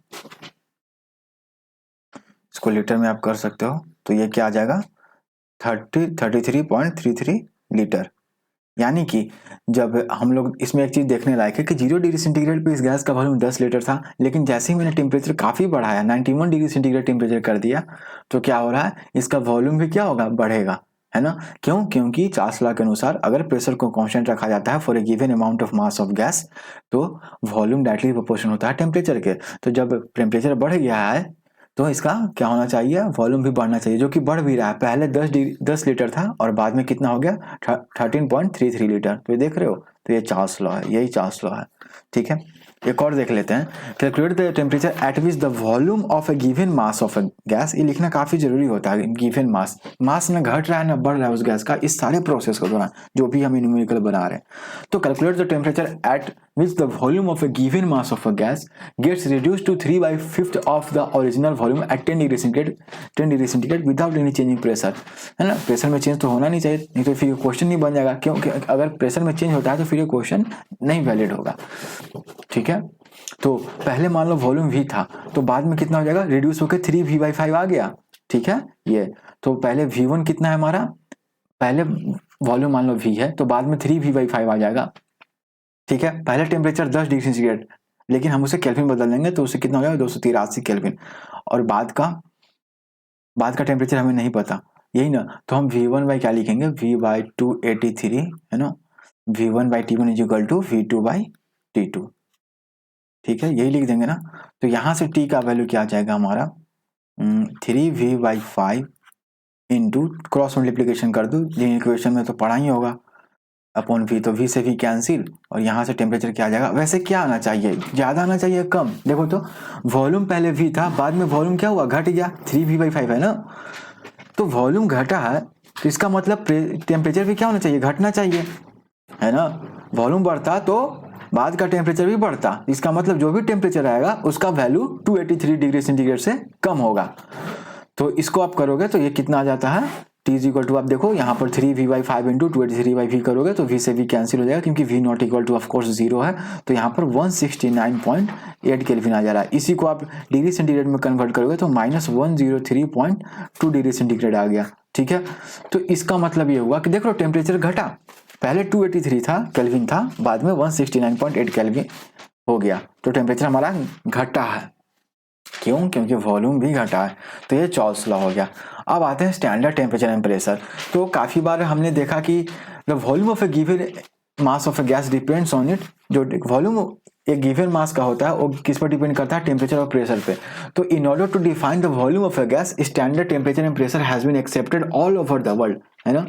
[SPEAKER 1] इसको लीटर में आप कर सकते हो। तो ये क्या आ जाएगा 33.33 लीटर। यानी कि जब हम लोग इसमें एक चीज देखने लायक है कि 0 डिग्री सेंटीग्रेड पे इस गैस का वॉल्यूम 10 लीटर था, लेकिन जैसे ही मैंने टेम्परेचर काफी बढ़ाया 91 डिग्री सेंटीग्रेड टेम्परेचर कर दिया, तो क्या हो रहा है इसका वॉल्यूम भी क्या होगा बढ़ेगा, है ना। क्यों? क्योंकि चार्ल्स लॉ के अनुसार अगर प्रेशर को कांस्टेंट रखा जाता है for a given amount of mass of gas, तो वॉल्यूम डायरेक्टली प्रोपोर्शनल होता है टेम्परेचर के। तो जब टेम्परेचर बढ़ गया है तो इसका क्या होना चाहिए वॉल्यूम भी बढ़ना चाहिए, जो कि बढ़ भी रहा है। पहले 10 लीटर था और बाद में कितना हो गया 13.33 लीटर। तो ये देख रहे हो, तो ये चार्ल्स लॉ है, यही चार्ल्स लॉ है। ठीक है, एक और देख लेते हैं। Calculate the temperature at which the volume of a given mass of a gas. ये लिखना काफी जरूरी होता है। गिवन मास, मास ना घट रहा है ना बढ़ रहा है उस गैस का, इस सारे प्रोसेस को दौरान जो भी हम न्यूमेरिकल बना रहे हैं। तो calculate the temperature at which the volume of a given mass of a gas gets reduced to 3/5 of the original volume at 10 degree centigrade without any changing pressure, है ना। प्रेशर में चेंज तो होना नहीं चाहिए, नहीं तो फिर क्वेश्चन नहीं बन जाएगा। क्योंकि अगर प्रेशर में चेंज होता है तो फिर ये क्वेश्चन नहीं वैलिड होगा। ठीक है, तो पहले मान लो वॉल्यूम V था, तो बाद में कितना हो जाएगा रिड्यूस होकर 3V/5 आ गया। ठीक है, ये तो पहले V1 कितना है हमारा, पहले वॉल्यूम मान लो V है तो बाद में 3V/5 आ जाएगा। ठीक है, पहले टेम्परेचर 10 डिग्री सेंटीग्रेड, लेकिन हम उसे केल्विन बदल देंगे तो उससे कितना हो जाएगा 283 केल्विन। और बाद का टेम्परेचर हमें नहीं पता, यही ना। तो हम V1 बाई क्या लिखेंगे V/283, है ना। V1/T1 is equal to V2/T2। ठीक है, यही लिख देंगे ना। तो यहां से T का वैल्यू क्या आ जाएगा हमारा 3V/5 इंटू क्रॉस मल्टीप्लीकेशन कर दो, इक्वेशन में तो पढ़ा ही होगा, अपॉन V, तो V से V कैंसिल, और यहाँ से टेम्परेचर क्या आ जाएगा। वैसे क्या आना चाहिए, ज्यादा आना चाहिए कम। देखो तो वॉल्यूम पहले V था, बाद में वॉल्यूम क्या हुआ घट गया 3V/5 है ना। तो वॉल्यूम घटा है तो इसका मतलब टेम्परेचर भी क्या होना चाहिए घटना चाहिए, है ना। वॉल्यूम बढ़ता तो बाद का टेम्परेचर भी बढ़ता, इसका मतलब जो भी टेम्परेचर आएगा उसका वैल्यू 283 डिग्री सेंटीग्रेड से कम होगा। तो इसको आप करोगे तो ये कितना आ जाता है T इज इक्वल टू, आप देखो यहाँ पर 3V/5 इंटू 283/V करोगे तो V से V कैंसिल हो जाएगा, क्योंकि V not equal to of course 0 है। तो यहाँ पर 169.8 केल्विन आ जा रहा है। इसी को आप डिग्री सेंटीग्रेड में कन्वर्ट करोगे तो -103.2 डिग्री सेंटीग्रेड आ गया। ठीक है, तो इसका मतलब ये हुआ कि देख लो टेम्परेचर घटा, पहले 283 था केल्विन था, बाद में 169.8 केल्विन हो गया, तो टेम्परेचर हमारा घटा है। क्यों? क्योंकि वॉल्यूम भी घटा है। तो ये चार्ल्स लॉ हो गया। अब आते हैं स्टैंडर्ड टेम्परेचर एंड प्रेशर। तो काफी बार हमने देखा कि the volume of a given mass of a gas depends on it. जो वॉल्यूम एक गिवन मास का होता है वो किस पर डिपेंड करता है टेम्परेचर और प्रेशर पे। तो in order to define the volume of a gas standard temperature and pressure has been accepted all over the world, है ना।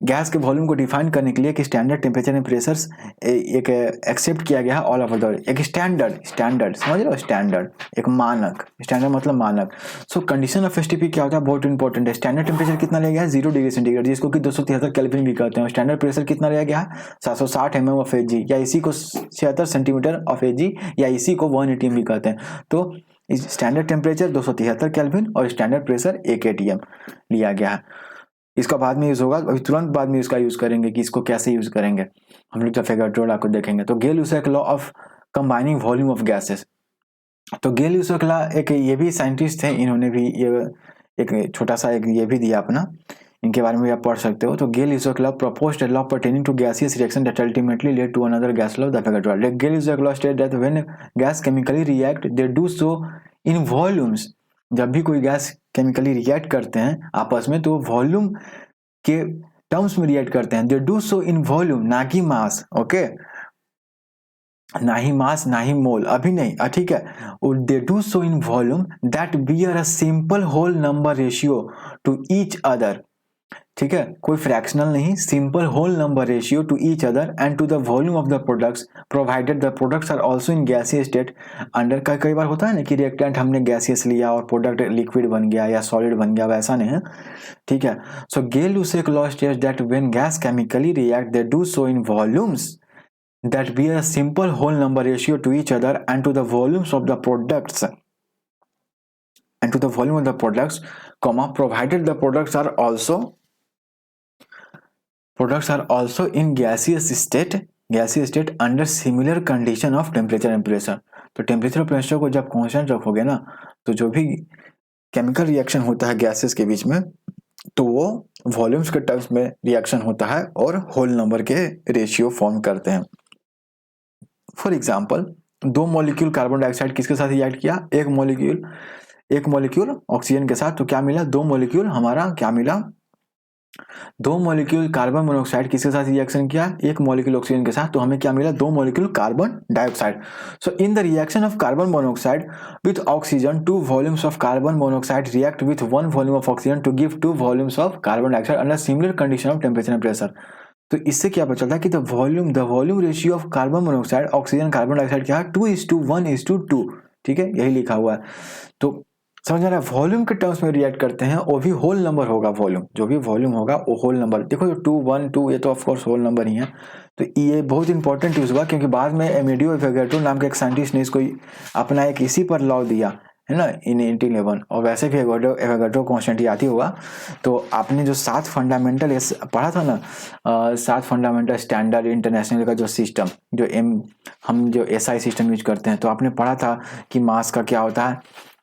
[SPEAKER 1] गैस के वॉल्यूम को डिफाइन करने के लिए कि स्टैंडर्ड टेम्परेचर एंड प्रेशर्स एक एक्सेप्ट किया गया है ऑल ओवर द वर्ल्ड। एक स्टैंडर्ड समझ लो, स्टैंडर्ड एक मानक, स्टैंडर्ड मतलब मानक। सो कंडीशन ऑफ एसटीपी क्या होता है बहुत इंपॉर्टेंट है। स्टैंडर्ड टेम्परेचर कितना लिया गया है 0 डिग्री सेंटीग्रेड, जिसको कि 273 केल्विन भी कहते हैं। स्टैंडर्ड प्रेशर कितना लिया गया है 760 mm ऑफ Hg, या इसी को 76 सेंटीमीटर ऑफ Hg, या इसी को 1 atm भी कहते हैं। तो स्टैंडर्ड टेम्परेचर 273 केल्विन और स्टैंडर्ड प्रेशर 1 atm लिया गया है। इसका बाद में यूज होगा, अभी तुरंत बाद में इसका यूज करेंगे कि इसको कैसे यूज करेंगे हम लोग जब फेगोटो लॉ को देखेंगे। तो Gay Lussac law of combining volume of gases. तो गेल-ल्यूसेक लॉ एक ये भी साइंटिस्ट थे, इन्होंने भी ये एक छोटा सा एक ये भी दिया अपना। इनके बारे में भी आप पढ़ सकते हो। तो गेल-लीसुक law proposed a law pertaining to gaseous reaction that ultimately led to another gas law, the Avogadro law. गेल-लीसुक law states that when gas chemically react, they do so in volumes. जब भी कोई गैस केमिकली रिएक्ट करते हैं आपस में तो volume के terms में रिएक्ट करते हैं। दे डू सो इन वॉल्यूम, ना कि मास। ओके, ना ही मास ना ही मोल, अभी नहीं, ठीक है। They do so in volume that bear a simple whole number ratio to each other, ठीक है, कोई फ्रैक्शनल नहीं, simple whole number ratio to each other and to the volume of the products provided the products are also in gaseous state under. कई बार होता है ना कि रिएक्टेंट हमने गैसियस लिया और प्रोडक्ट लिक्विड बन गया या सॉलिड बन गया, वैसा नहीं है, ठीक है। So Gay Lussac law states that when gas chemically react they do so in volumes that bear a simple whole number ratio to each other and to the volumes of the products comma provided the products are also in gaseous state under similar condition of temperature and pressure। तो temperature और pressure को जब constant रखोगे ना तो जो भी chemical reaction होता है गैसेस के बीच में तो वो वॉल्यूम्स के टर्म्स में रिएक्शन होता है और होल नंबर के रेशियो फॉर्म करते हैं। फॉर एग्जाम्पल, दो मॉलिक्यूल कार्बन डाइऑक्साइड किसके साथ रिएक्ट किया, एक मॉलिक्यूल ऑक्सीजन के साथ, तो क्या मिला, दो मॉलिक्यूल कार्बन मोनोऑक्साइड किसके साथ रिएक्शन किया, एक मॉलिक्यूल ऑक्सीजन के साथ, तो हमें क्या मिला, दो molecule carbon dioxide. So in the reaction of carbon monoxide with oxygen, two volumes of carbon monoxide react with one volume of oxygen to give two volumes of carbon dioxide under similar condition of temperature and pressure. तो इससे क्या पता चलता है कि the volume ratio of carbon monoxide oxygen carbon dioxide क्या है, 2:1:2, ठीक है, यही लिखा हुआ है। तो समझ आ रहा है, वॉल्यूम के टर्म्स में रिएक्ट करते हैं, वो भी होल नंबर होगा, वॉल्यूम जो भी वॉल्यूम होगा वो होल नंबर। देखो 2, 1, 2 ये तो ऑफकोर्स होल नंबर ही है। तो ये बहुत इंपॉर्टेंट यूज हुआ क्योंकि बाद में एमेडियो एवोगाड्रो नाम के एक साइंटिस्ट ने इसको अपना एक इसी पर लॉ दिया है ना इन 1811। और वैसे भी एवोगाड्रो कांस्टेंट ही आती होगा। तो आपने जो 7 फंडामेंटल पढ़ा था ना, 7 फंडामेंटल स्टैंडर्ड इंटरनेशनल का जो सिस्टम, जो हम जो SI सिस्टम यूज करते हैं, तो आपने पढ़ा था कि मास का क्या होता है,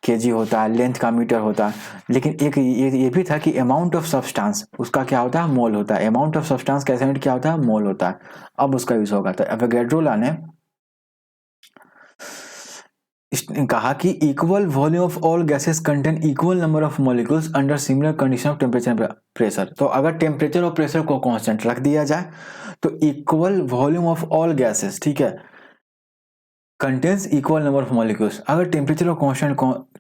[SPEAKER 1] kg होता है, लेंथ का मीटर होता है, लेकिन एक ये भी था कि अमाउंट ऑफ सब्सटेंस उसका क्या होता है, मोल होता है। अमाउंट ऑफ सब्सटेंस का यूनिट क्या होता है, मोल होता है। अब उसका यूज होगा। तो एवोगाड्रो लॉ ने कहा कि equal volume of all gases contain equal number of molecules under similar condition of temperature and pressure. तो अगर टेम्परेचर और प्रेशर को कांस्टेंट रख दिया जाए तो equal volume of all gases, ठीक है, contains equal number of molecules. अगर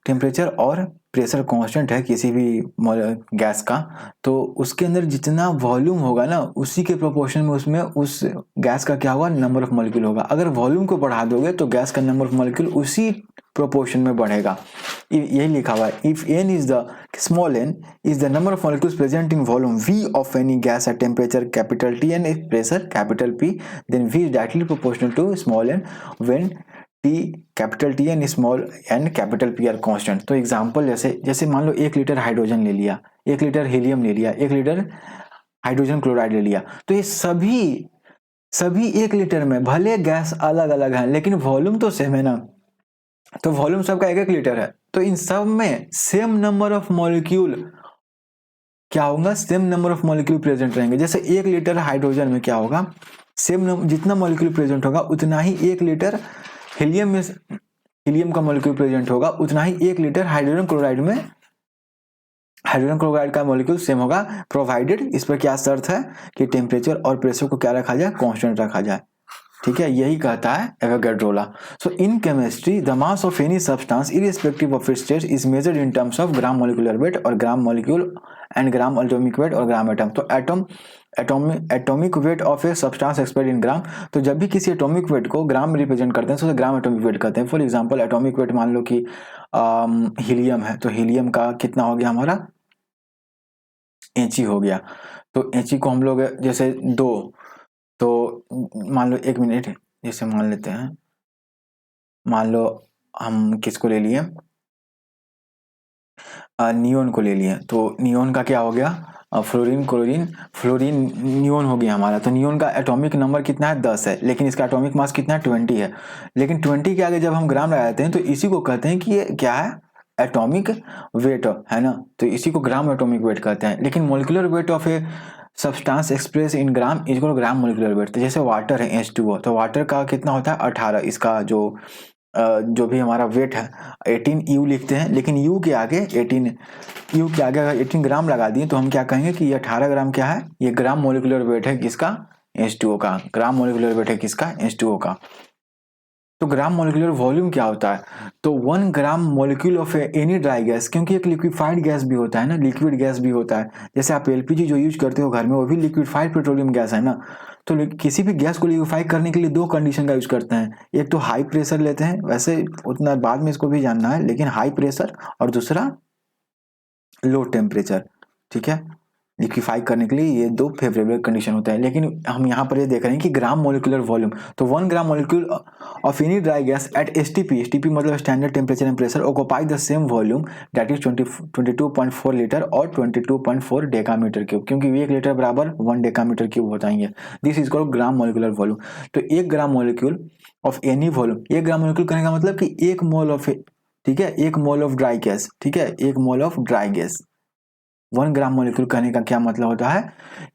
[SPEAKER 1] टेम्परेचर और प्रेशर कांस्टेंट है किसी भी गैस का, तो उसके अंदर जितना वॉल्यूम होगा ना उसी के प्रोपोर्शन में उसमें उस गैस का क्या होगा, नंबर ऑफ मॉलिक्यूल होगा। अगर वॉल्यूम को बढ़ा दोगे तो गैस का नंबर ऑफ मॉलिक्यूल उसी प्रोपोर्शन में बढ़ेगा। यही लिखा हुआ है, if n is the small n is the number of molecules present in volume V of any gas at temperature capital T and pressure capital P, then V is directly proportional to small n when T capital T and small n capital P are constant. तो example जैसे मान लो 1 litre hydrogen ले लिया, 1 litre helium ले लिया, 1 litre hydrogen chloride ले लिया, तो ये सभी 1 लीटर में भले गैस अलग अलग है लेकिन वॉल्यूम तो सेम है ना, तो वॉल्यूम सबका 1-1 लीटर है, तो इन सब में सेम नंबर ऑफ मॉलिक्यूल क्या होगा, same number of molecule present रहेंगे। जैसे 1 लीटर हाइड्रोजन में क्या होगा, सेम जितना मॉलिक्यूल प्रेजेंट होगा उतना ही 1 लीटर हीलियम का मॉलिक्यूल प्रेजेंट होगा, उतना ही 1 लीटर हाइड्रोजन क्लोराइड का मॉलिक्यूल सेम होगा, प्रोवाइडेड, इस पर क्या शर्त है कि टेम्परेचर और प्रेशर को क्या रखा जाए, कांस्टेंट रखा जाए। ठीक है, यही कहता है Avogadro law. So in chemistry the mass of any substance irrespective of its state is measured in terms of gram molecular weight और gram molecule and gram atomic weight और ग्राम एटम। तो atomic weight of a substance expressed in gram, तो जब भी किसी atomic weight को ग्राम में represent करते हैं तो ग्राम एटॉमिक वेट कहते हैं। फॉर एग्जांपल एटॉमिक वेट मान लो कि हीलियम है, तो हीलियम का कितना हो गया हमारा, He हो गया। तो He को हम लोग जैसे 2, तो मान लो 1 मिनट, जैसे मान लेते हैं, मान लो हम किसको ले लिए, नियोन को ले लिए, तो नियोन का क्या हो गया, फ्लोरीन नियोन हो गया हमारा। तो नियोन का एटॉमिक नंबर कितना है, 10 है, लेकिन इसका एटॉमिक मास कितना है, 20 है। लेकिन 20 के आगे जब हम ग्राम लगाते हैं तो इसी को कहते हैं कि ये क्या है, एटॉमिक वेट है ना, तो इसी को ग्राम एटॉमिक वेट कहते हैं। लेकिन molecular weight of a substance express in gram is equal gram molecular wait. तो जैसे वाटर है H2O, तो वाटर का कितना होता है 18, इसका जो भी हमारा वेट है 18 U लिखते हैं, लेकिन U के आगे 18 अगर 18 ग्राम लगा दिए तो हम क्या कहेंगे कि ये 18 ग्राम क्या है, ये ग्राम मोलिकुलर वेट है किसका, H2O का। ग्राम मोलिकुलर वेट है किसका, H2O का। तो ग्राम मोलिकुलर वॉल्यूम क्या होता है, तो 1 gram molecule of any dry gas, क्योंकि एक लिक्विफाइड गैस भी होता है ना, लिक्विड गैस भी होता है। जैसे आप LPG जो यूज करते हो घर में, वो भी लिक्विफाइड पेट्रोलियम गैस है ना। तो किसी भी गैस को लिक्विफाई करने के लिए 2 कंडीशन का यूज करते हैं, एक तो हाई प्रेशर लेते हैं, वैसे उतना बाद में इसको भी जानना है, लेकिन हाई प्रेशर, और दूसरा लो टेम्परेचर, ठीक है। लिक्विफाई करने के लिए ये 2 फेवरेबल कंडीशन होता है। लेकिन हम यहाँ पर ये देख रहे हैं कि ग्राम मोलिकुलर वॉल्यूम, तो 1 gram molecule of any dry gas at STP मतलब standard temperature and pressure occupy the same volume that is 22.4 litre और 22.4 डेकामीटर क्यूब, क्योंकि 1 लीटर बराबर 1 डेकामीटर क्यूब होता है। This is called gram molecular volume. तो 1 gram molecule of any volume, 1 gram molecule कहने का मतलब कि 1 मोल ऑफ, ठीक है, 1 मोल ऑफ ड्राई गैस, ठीक है, 1 mole of dry gas. 1 gram molecule कहने का क्या मतलब होता है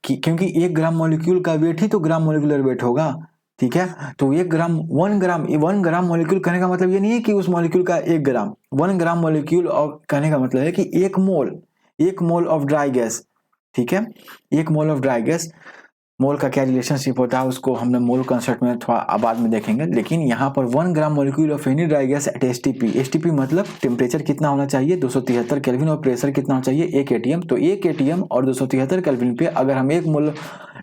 [SPEAKER 1] कि क्योंकि 1 ग्राम मोलिक्यूल का वेट ही तो ग्राम मोलिकुलर वेट होगा, ठीक है। तो 1 ग्राम मोलिक्यूल कहने का मतलब ये नहीं है कि उस मोलिक्यूल का 1 ग्राम, 1 ग्राम मोलिक्यूल कहने का मतलब है कि 1 मोल ऑफ ड्राई गैस, ठीक है। 1 मोल ऑफ ड्राई गैस, मोल का क्या रिलेशनशिप होता है उसको हमने मोल कंसेप्ट में थोड़ा बाद में देखेंगे। लेकिन यहाँ पर 1 gram molecule of any dry gas at STP मतलब टेम्परेचर कितना होना चाहिए 273 केल्विन, और प्रेशर कितना होना चाहिए 1 ATM। तो 1 ATM और 273 केल्विन पे अगर हम 1 मोल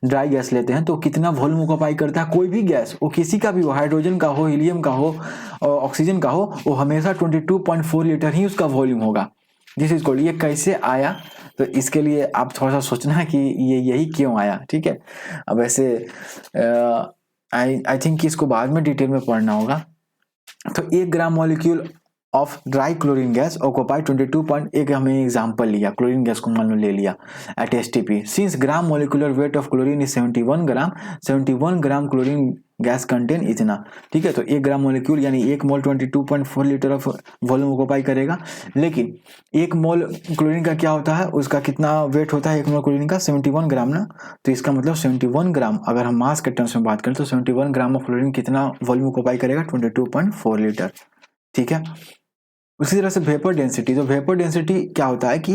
[SPEAKER 1] ड्राई गैस लेते हैं तो कितना वॉल्यूम ऑक्यूपाई करता है, कोई भी गैस, वो किसी का भी हो, हाइड्रोजन का हो, हीलियम का हो, ऑक्सीजन का हो, वो हमेशा 22.4 लीटर ही उसका वॉल्यूम होगा। दिस इज कॉल्ड, ये कैसे आया, तो इसके लिए आप थोड़ा सा सोचना है कि ये यही क्यों आया, ठीक है। अब ऐसे आई थिंक कि इसको बाद में डिटेल में पढ़ना होगा। तो 1 gram molecule of dry chlorine gas occupy 22.1, हमें एग्जांपल लिया, क्लोरीन गैस को मान लो ले लिया at STP, since gram molecular weight of chlorine is 71 gram chlorine gas contain इतना, ठीक है। तो 1 ग्राम मोलिक्यूल यानी 1 mole 22.4 litre of volume occupy करेगा। लेकिन 1 मोल क्लोरीन का क्या होता है, उसका कितना वेट होता है 1 मोल क्लोरीन का 71 ग्राम ना। तो इसका मतलब 71 ग्राम, अगर हम मास के टर्म्स में बात करें तो 71 ग्राम ऑफ क्लोरीन कितना वॉल्यूम ऑक्यूपाई करेगा 22.4 लीटर, ठीक है। उसी तरह से वेपर डेंसिटी, तो वेपर डेंसिटी क्या होता है कि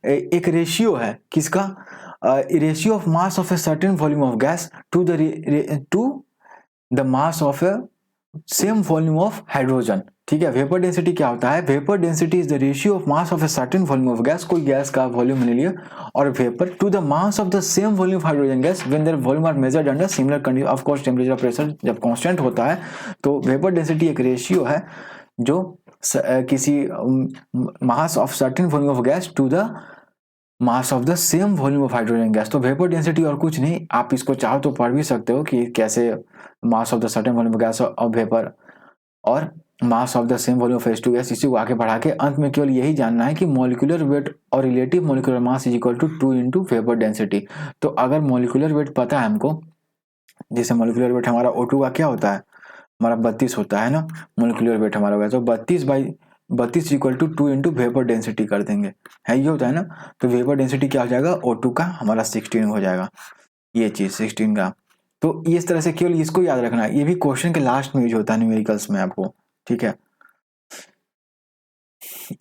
[SPEAKER 1] एक रेशियो है किसका, ratio of mass of a certain volume of gas to the mass of a same volume of hydrogen, ठीक है। वेपर डेंसिटी क्या होता है, vapour density is the ratio of mass of a certain volume of gas, कोई gas का volume ले लिया, और vapour to the mass of the same volume of hydrogen gas when their volume are measured under similar condition. Of course temperature pressure जब constant होता है तो vapour density एक रेशियो है जो किसी mass of certain volume of gas to the mass of the same volume of hydrogen gas. तो vapour density और कुछ नहीं, आप इसको चाहो तो पढ़ भी सकते हो कि कैसे mass of the certain volume of gas of vapour और mass of the same volume of H2 gas, इसी को आगे बढ़ा के अंत में केवल यही जानना है कि मॉलिक्यूलर वेट और relative molecular mass is equal to 2 into vapour density. तो अगर मॉलिक्यूलर वेट पता है हमको, जैसे मॉलिक्यूलर वेट हमारा O2 का क्या होता है, हमारा 32 होता है ना, मॉलिक्यूलर वेट हमारा होगा, तो 32 equal to 2 into vapour density कर देंगे, है ये होता है ना। तो वेपर डेंसिटी क्या हो जाएगा O2 का हमारा 16 हो जाएगा, ये चीज 16 ग्राम। तो इस तरह से केवल इसको याद रखना है, ये भी क्वेश्चन के लास्ट में यूज होता है न्यूमेरिकल्स में आपको, ठीक है।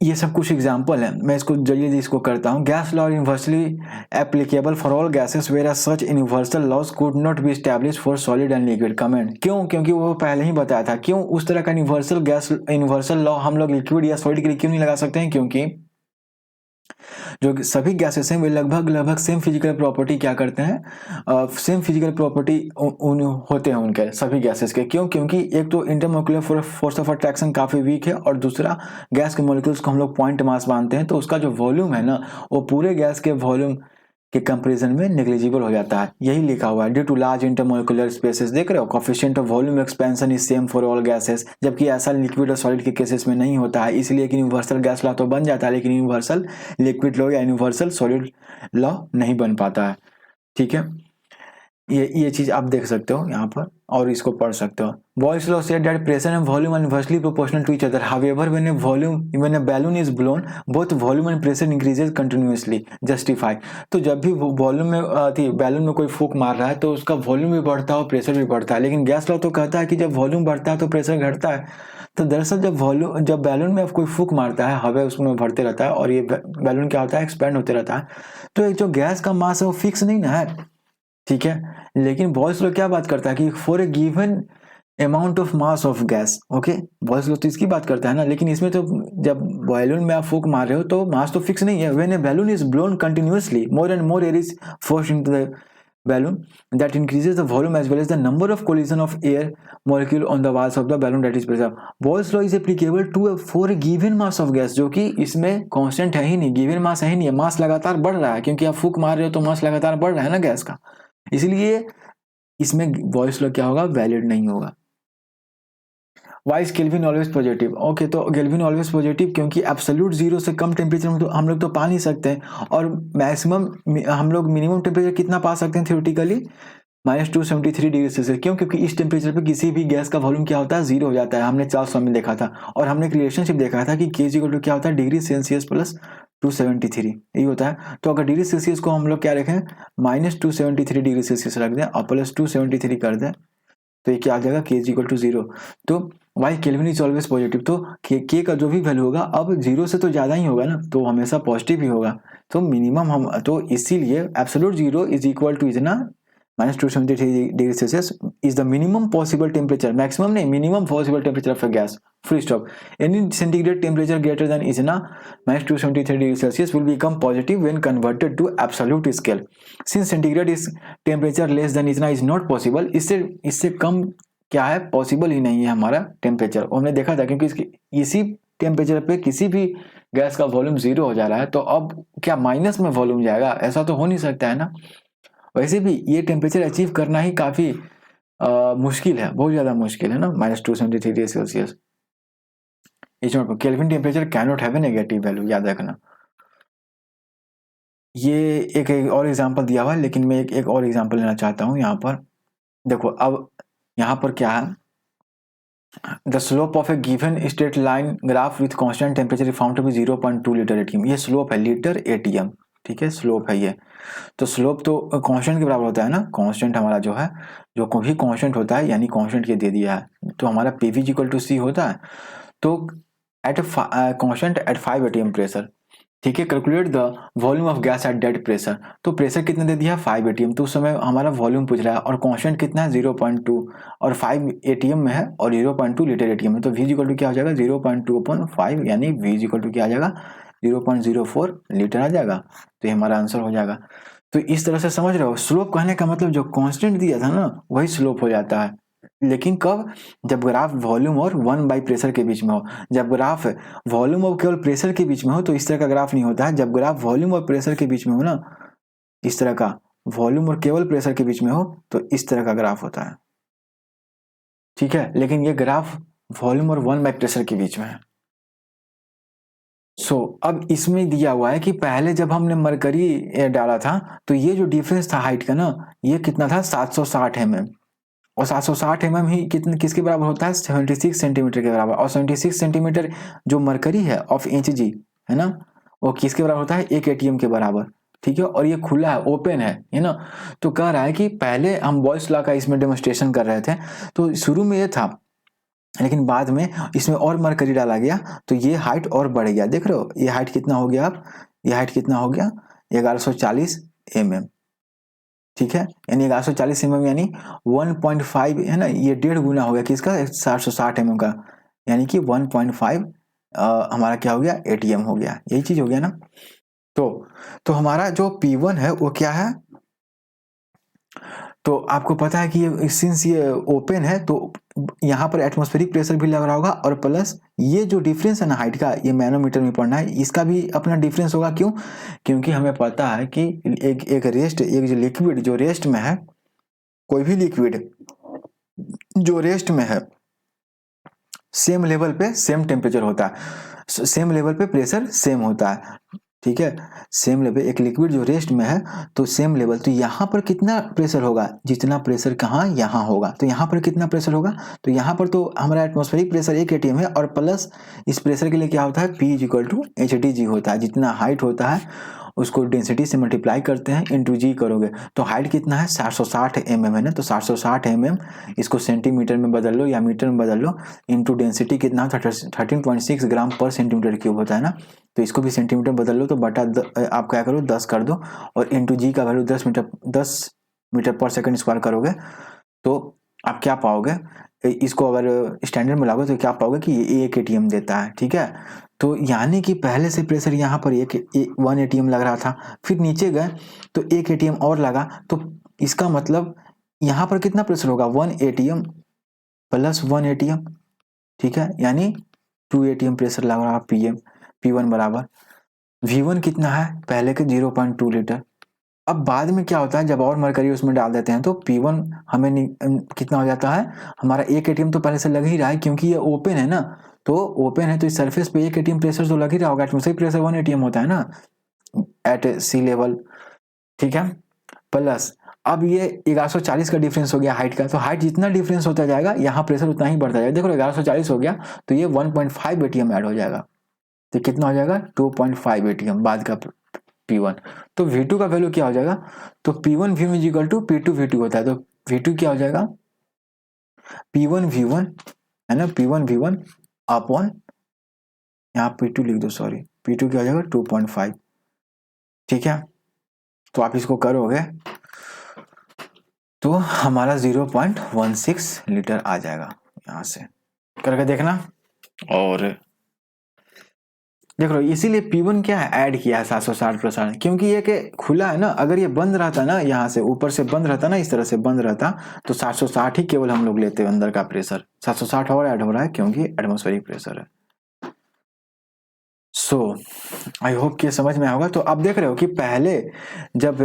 [SPEAKER 1] ये सब कुछ एग्जांपल है, मैं इसको जल्दी इसको करता हूँ। Gas law universally applicable for all gases where such universal laws could not be establish for solid and liquid. Comment क्यों, क्योंकि वो पहले ही बताया था। क्यों उस तरह का यूनिवर्सल लॉ हम लोग लिक्विड या सॉलिड के लिए क्यों नहीं लगा सकते हैं, क्योंकि जो सभी गैसेस हैं वे लगभग सेम फिजिकल प्रॉपर्टी क्या करते हैं, सेम फिजिकल प्रॉपर्टी होते हैं उनके सभी गैसेस के। क्यों, क्योंकि एक तो इंटरमोलिकुलर फोर्स ऑफ अट्रैक्शन काफी वीक है, और दूसरा गैस के मॉलिक्यूल्स को हम लोग पॉइंट मास मानते हैं, तो उसका जो वॉल्यूम है ना वो पूरे गैस के वॉल्यूम के कंपैरिजन में नेग्लिजिबल हो जाता है। यही लिखा हुआ है, due to large intermolecular spaces, देख रहे हो, coefficient of volume expansion is same for all gases, जबकि ऐसा लिक्विड और सॉलिड के केसेस में नहीं होता है। इसलिए कि यूनिवर्सल गैस लॉ तो बन जाता है, लेकिन यूनिवर्सल लिक्विड लॉ या यूनिवर्सल सॉलिड लॉ नहीं बन पाता है, ठीक है। ये चीज आप देख सकते हो यहाँ पर, और इसको पढ़ सकते हो। Boyle's law said that pressure and volume are inversely proportional to each other, however when a balloon is blown both volume and pressure increases continuously, justify. तो जब भी वॉल्यूम में बैलून में कोई फूंक मार रहा है तो उसका वॉल्यूम भी बढ़ता है और प्रेशर भी बढ़ता है, लेकिन गैस लॉ तो कहता है कि जब वॉल्यूम बढ़ता है तो प्रेशर घटता है। तो दरअसल जब बैलून में कोई फूंक मारता है, हवा उसमें भरते रहता है और ये बैलून क्या होता है, एक्सपैंड होते रहता है। तो एक जो गैस का मास है वो फिक्स नहीं ना है, ठीक है। लेकिन बॉयल्स लॉ क्या बात करता है कि for a given amount of mass of gas, okay, Boyle's law तो इसकी बात करता है ना। लेकिन इसमें तो जब बैलून में आप फूंक मार रहे हो तो मास तो फिक्स नहीं है। When A balloon is blown continuously more and more air is forced into the balloon, that increases the volume as well as the number of collision of air molecule on the walls of the balloon, that is pressure. Boyle's law is applicable to for a given mass of gas, जो कि इसमें constant है ही नहीं, given mass है ही नहीं है, मास लगातार बढ़ रहा है क्योंकि आप फूंक मार रहे हो तो मास लगातार बढ़ रहा है ना गैस का, इसलिए इसमें बॉयल्स लॉ क्या होगा, वैलिड नहीं होगा। Why is Kelvin always positive? Okay, तो केल्विन ऑलवेज पॉजिटिव क्योंकि एब्सोल्यूट जीरो से कम टेम्परेचर में तो हम लोग तो पा नहीं सकते हैं, और मैक्सिमम हम लोग मिनिमम टेम्परेचर कितना पा सकते हैं थियोरेटिकली, -273 डिग्री सेल्सियस। क्यों? क्योंकि इस टेम्परेचर पे किसी भी गैस का वॉल्यूम क्या होता है, जीरो हो जाता है। हमने 400 में देखा था, और हमने एक रिलेशनशिप देखा था कि के क्या होता है, डिग्री सेल्सियस प्लस 273, यही होता है। तो अगर डिग्री सेल्सियस को हम लोग क्या रखें, -273 डिग्री सेल्सियस रख दें और प्लस 273 कर दें, तो ये क्या आ जाएगा, के0। तो why Kelvin is always positive, तो के का जो भी वैल्यू होगा अब जीरो से तो ज्यादा ही होगा ना, तो हमेशा पॉजिटिव ही होगा। तो मिनिमम हम तो इसीलिए absolute zero is equal to इतना -273 degree Celsius is the minimum possible temperature, maximum नहीं, minimum possible temperature of a gas, full stop. Any centigrade temperature greater than इतना -273 degree Celsius will become positive when converted to absolute scale. Since centigrade is temperature less than इतना is not possible, इससे कम क्या है, possible ही नहीं है हमारा temperature. हमने देखा था क्योंकि इसी टेम्परेचर पे किसी भी गैस का वॉल्यूम जीरो हो जा रहा है, तो अब क्या माइनस में वॉल्यूम जाएगा, ऐसा तो हो नहीं सकता है ना। वैसे भी ये टेम्परेचर अचीव करना ही काफी मुश्किल है, बहुत ज्यादा मुश्किल है ना, -273 degree Celsius. Kelvin temperature can not have a negative value, याद रखना। ये एक और एग्जांपल दिया हुआ है, लेकिन मैं एक और एग्जांपल लेना चाहता हूं यहाँ पर। देखो अब यहाँ पर क्या है, the slope of a given straight line graph with constant temperature found to be 0.2 litre atm. ये स्लोप है, लीटर एटीएम, ठीक है, स्लोप है ये। तो स्लोप तो कांस्टेंट के बराबर होता है ना, कांस्टेंट हमारा जो है, जो कोई कांस्टेंट होता है, यानी कांस्टेंट के दे दिया है तो हमारा पीवी इक्वल टू सी होता है। तो at constant eight 5 ATM pressure, ठीक है, calculate the volume of gas at that pressure. तो प्रेशर कितना दे दिया, 5 एटीएम, तो उस समय हमारा वॉल्यूम पूछ रहा है, और कांस्टेंट कितना है, 0.2, और 5 एटीएम में है और 0.2 लीटर एटीएम में, तो V इक्वल टू क्या हो जाएगा, 0.2/5, यानी V इक्वल टू क्या आ जाएगा, 0.04 लीटर आ जाएगा। तो ये हमारा आंसर हो जाएगा। तो इस तरह से समझ रहे हो, स्लोप कहने का मतलब जो कांस्टेंट दिया था ना वही स्लोप हो जाता है, लेकिन कब, जब ग्राफ वॉल्यूम और 1/प्रेशर के बीच में हो। जब ग्राफ वॉल्यूम और केवल प्रेशर के बीच में हो तो इस तरह का ग्राफ नहीं होता है। जब ग्राफ वॉल्यूम और प्रेशर के बीच में हो ना, इस तरह का, वॉल्यूम और केवल प्रेशर के बीच में हो तो इस तरह का ग्राफ होता है, ठीक है। लेकिन ये ग्राफ वॉल्यूम और 1/प्रेशर के बीच में है। अब इसमें दिया हुआ है कि पहले जब हमने मरकरी डाला था तो ये जो डिफरेंस था हाइट का ना, ये कितना था, 760 mm, और 760 mm ही किसके बराबर होता है, 76 सेंटीमीटर के बराबर। और 76 सेंटीमीटर जो मरकरी है ऑफ इंच जी है ना, वो किसके बराबर होता है, 1 एटीएम के बराबर, ठीक है। और ये खुला है, ओपन है ना। तो कह रहा है कि पहले हम बॉयल्स लॉ का इसमें डेमोन्स्ट्रेशन कर रहे थे, तो शुरू में ये था, लेकिन बाद में इसमें और मरकरी डाला गया तो ये हाइट और बढ़ गया। देख रहे हो ये हाइट कितना हो गया, अब ये हाइट कितना हो गया, 1140 mm, ठीक है, यानी 1140 mm यानी 1.5 है ना, ये 1.5 गुना हो गया किसका, 760 mm का, यानी कि 1.5 हमारा क्या हो गया, एटीएम हो गया, यही चीज हो गया ना। तो हमारा जो P1 है वो क्या है, तो आपको पता है कि ये सिंस ये ओपन है तो यहाँ पर एटमॉस्फेरिक प्रेशर भी लग रहा होगा, और प्लस ये जो डिफरेंस है ना हाइट का, ये मैनोमीटर में पढ़ना है, इसका भी अपना डिफरेंस होगा। क्यों? क्योंकि हमें पता है कि एक जो लिक्विड जो रेस्ट में है, कोई भी लिक्विड जो रेस्ट में है, सेम लेवल पे सेम टेम्परेचर होता है, सेम लेवल पे प्रेशर सेम होता है। ठीक है, सेम लेवल, एक लिक्विड जो रेस्ट में है तो सेम लेवल, तो यहाँ पर कितना प्रेशर होगा, जितना प्रेशर कहाँ यहाँ होगा, तो यहाँ पर कितना प्रेशर होगा, तो यहाँ पर तो हमारा एटमॉस्फेरिक प्रेशर 1 atm है और प्लस इस प्रेशर के लिए क्या होता है, P = HdG होता है, जितना हाइट होता है उसको डेंसिटी से मल्टीप्लाई करते हैं इंटू जी करोगे, तो हाइट कितना है 760 mm है ना, तो 760 mm इसको सेंटीमीटर में बदल लो या मीटर में बदल लो, इंटू डेंसिटी कितना 13.6 ग्राम पर सेंटीमीटर क्यूब होता है ना, तो इसको भी सेंटीमीटर बदल लो, तो बटा आप क्या करो 10 कर दो और इंटू जी का वैल्यू 10 मीटर पर सेकंड स्क्वायर करोगे, तो आप क्या पाओगे, इसको अगर स्टैंडर्ड में लागो तो क्या पाओगे कि ये 1 atm देता है। ठीक है, तो यानी कि पहले से प्रेशर यहाँ पर 1 atm लग रहा था, फिर नीचे गए तो 1 atm और लगा, तो इसका मतलब यहाँ पर कितना प्रेशर होगा 1 atm प्लस 1 atm, ठीक है, यानी 2 atm प्रेशर लग रहा है P1 बराबर V1 कितना है पहले के 0.2 लीटर। अब बाद में क्या होता है जब और मरकरी उसमें डाल देते हैं तो P1 हमें कितना हो जाता है, हमारा 1 atm तो पहले से लग ही रहा है क्योंकि ये ओपन है ना, तो ओपन है तो इस सरफेस पे 1 atm प्रेशर तो लग ही रहा होगा, एटमॉस्फेरिक प्रेशर 1 atm होता है ना एट सी लेवल। ठीक है, प्लस अब ये 1140 का डिफरेंस हो गया हाइट का, तो हाइट जितना डिफरेंस होता जाएगा यहाँ प्रेशर उतना ही बढ़ता जाएगा। देखो 1140 हो गया तो ये 1.5 atm ऐड हो जाएगा, तो कितना हो जाएगा 2.5 atm बाद का P1। तो V2 का वैल्यू क्या हो जाएगा, तो P1 V1 = P2 V2 होता है, तो V2 क्या हो जाएगा P1 V1 है ना, P1 V1 अपॉन यहाँ P2 लिख दो, सॉरी P2 क्या हो जाएगा 2.5। ठीक है, तो आप इसको करोगे तो हमारा 0.16 लीटर आ जाएगा, यहां से करके देखना। और देख लो इसीलिए P1 क्या है ऐड किया है 760%, क्योंकि ये कि खुला है ना, अगर ये बंद रहता ना यहाँ से ऊपर से बंद रहता ना, इस तरह से बंद रहता तो 760 ही केवल हम लोग लेते हैं अंदर का प्रेशर, 760 और ऐड हो रहा है क्योंकि एटमॉस्फेरिक प्रेशर है। सो आई होप कि समझ में आएगा। तो अब देख रहे हो कि पहले जब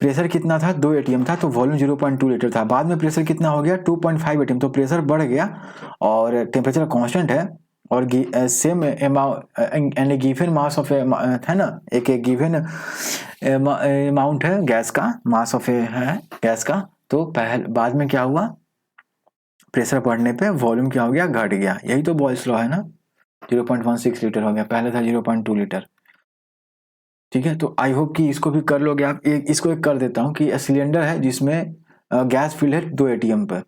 [SPEAKER 1] प्रेशर कितना था 2 atm था तो वॉल्यूम 0.2 लीटर था, बाद में प्रेशर कितना हो गया 2.5 atm, तो प्रेशर बढ़ गया और टेम्परेचर कांस्टेंट है और same amount given mass of है ना, एक गिवन अमाउंट है गैस का, मास ऑफ है गैस का, तो बाद में क्या हुआ प्रेशर बढ़ने पे वॉल्यूम क्या हो गया घट गया, यही तो बॉयल्स लॉ है ना, 0.16 लीटर हो गया, पहले था 0.2 लीटर। ठीक है, तो आई होप कि इसको भी कर लोगे आप। इसको एक कर देता हूँ कि सिलेंडर है जिसमें गैस फिल है 2 atm पर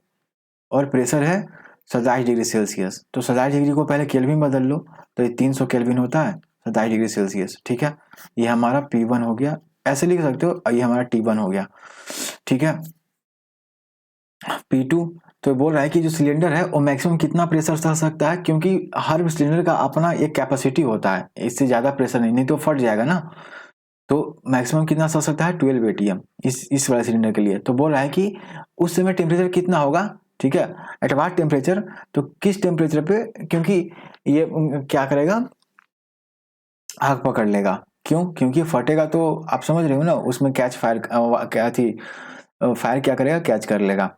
[SPEAKER 1] और प्रेशर है 27 डिग्री सेल्सियस, तो 27 डिग्री को पहले केल्विन बदल लो, तो ये 300 केल्विन होता है 27 डिग्री सेल्सियस। ठीक है, ये हमारा P1 हो गया, ऐसे लिख सकते हो, ये हमारा T1 हो गया। ठीक है, P2 तो बोल रहा है कि जो सिलेंडर है वो मैक्सिमम कितना प्रेशर सह सकता है, क्योंकि हर सिलेंडर का अपना एक कैपेसिटी होता है, इससे ज्यादा प्रेशर नहीं तो फट जाएगा ना, तो मैक्सिमम कितना सह सकता है 12 atm इस वाले सिलेंडर के लिए। तो बोल रहा है कि उस समय टेम्परेचर कितना होगा, ठीक है, एट व्हाट टेम्परेचर, तो किस टेम्परेचर पे, क्योंकि ये क्या करेगा आग पकड़ लेगा, क्यों, क्योंकि फटेगा तो आप समझ रहे हो ना, उसमें कैच फायर क्या थी, फायर क्या करेगा कैच कर लेगा।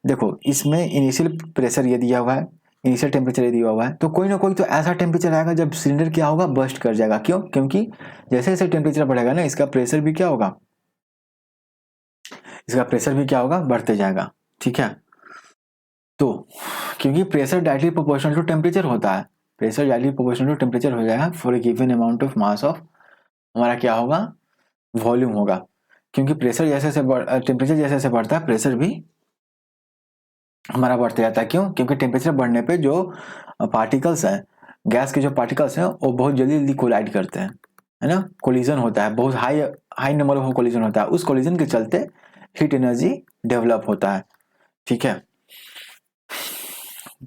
[SPEAKER 1] देखो इसमें इनिशियल प्रेशर ये दिया हुआ है, इनिशियल टेम्परेचर ये दिया हुआ है, तो कोई ना कोई तो ऐसा टेम्परेचर आएगा जब सिलेंडर क्या होगा बर्स्ट कर जाएगा, क्यों, क्योंकि जैसे जैसे टेम्परेचर बढ़ेगा ना इसका प्रेशर भी क्या होगा, इसका प्रेशर भी क्या होगा बढ़ते जाएगा। ठीक है, तो क्योंकि pressure directly proportional to temperature होता है, pressure directly proportional to temperature हो जाएगा for a given amount of mass of, हमारा क्या होगा वॉल्यूम होगा, क्योंकि प्रेशर जैसे जैसे टेम्परेचर जैसे जैसे बढ़ता है प्रेशर भी हमारा बढ़ते जाता है, क्यों, क्योंकि टेम्परेचर बढ़ने पे जो पार्टिकल्स हैं गैस के जो पार्टिकल्स हैं वो बहुत जल्दी जल्दी कोलाइड करते हैं, है ना, कोलिजन होता है, बहुत high high number of collision होता है, उस कोलिजन के चलते हीट एनर्जी डेवलप होता है। ठीक है,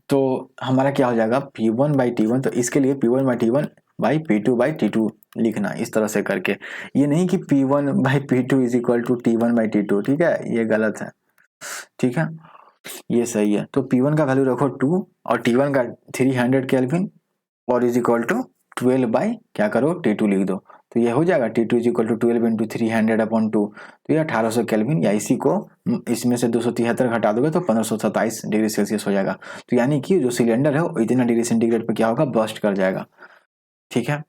[SPEAKER 1] तो हमारा क्या हो जाएगा P1/T1, तो इसके लिए P1/T1/P2/T2 लिखना इस तरह से करके, ये नहीं कि P1/P2 = T1/T2, ठीक है, ये गलत है। ठीक है, ये सही है, तो P1 का वैल्यू रखो 2 और T1 का 300 केल्विन और = 12 क्या करो T2 लिख दो, तो ये हो जाएगा T2 = 12 × 300/2, तो ये 1800 केल्विन, या इसी को इसमें से 273 घटा दोगे तो 1527 डिग्री सेल्सियस हो जाएगा। तो यानी कि जो सिलेंडर है वो इतना डिग्री सेंटीग्रेड पे क्या होगा बर्स्ट कर जाएगा। ठीक है,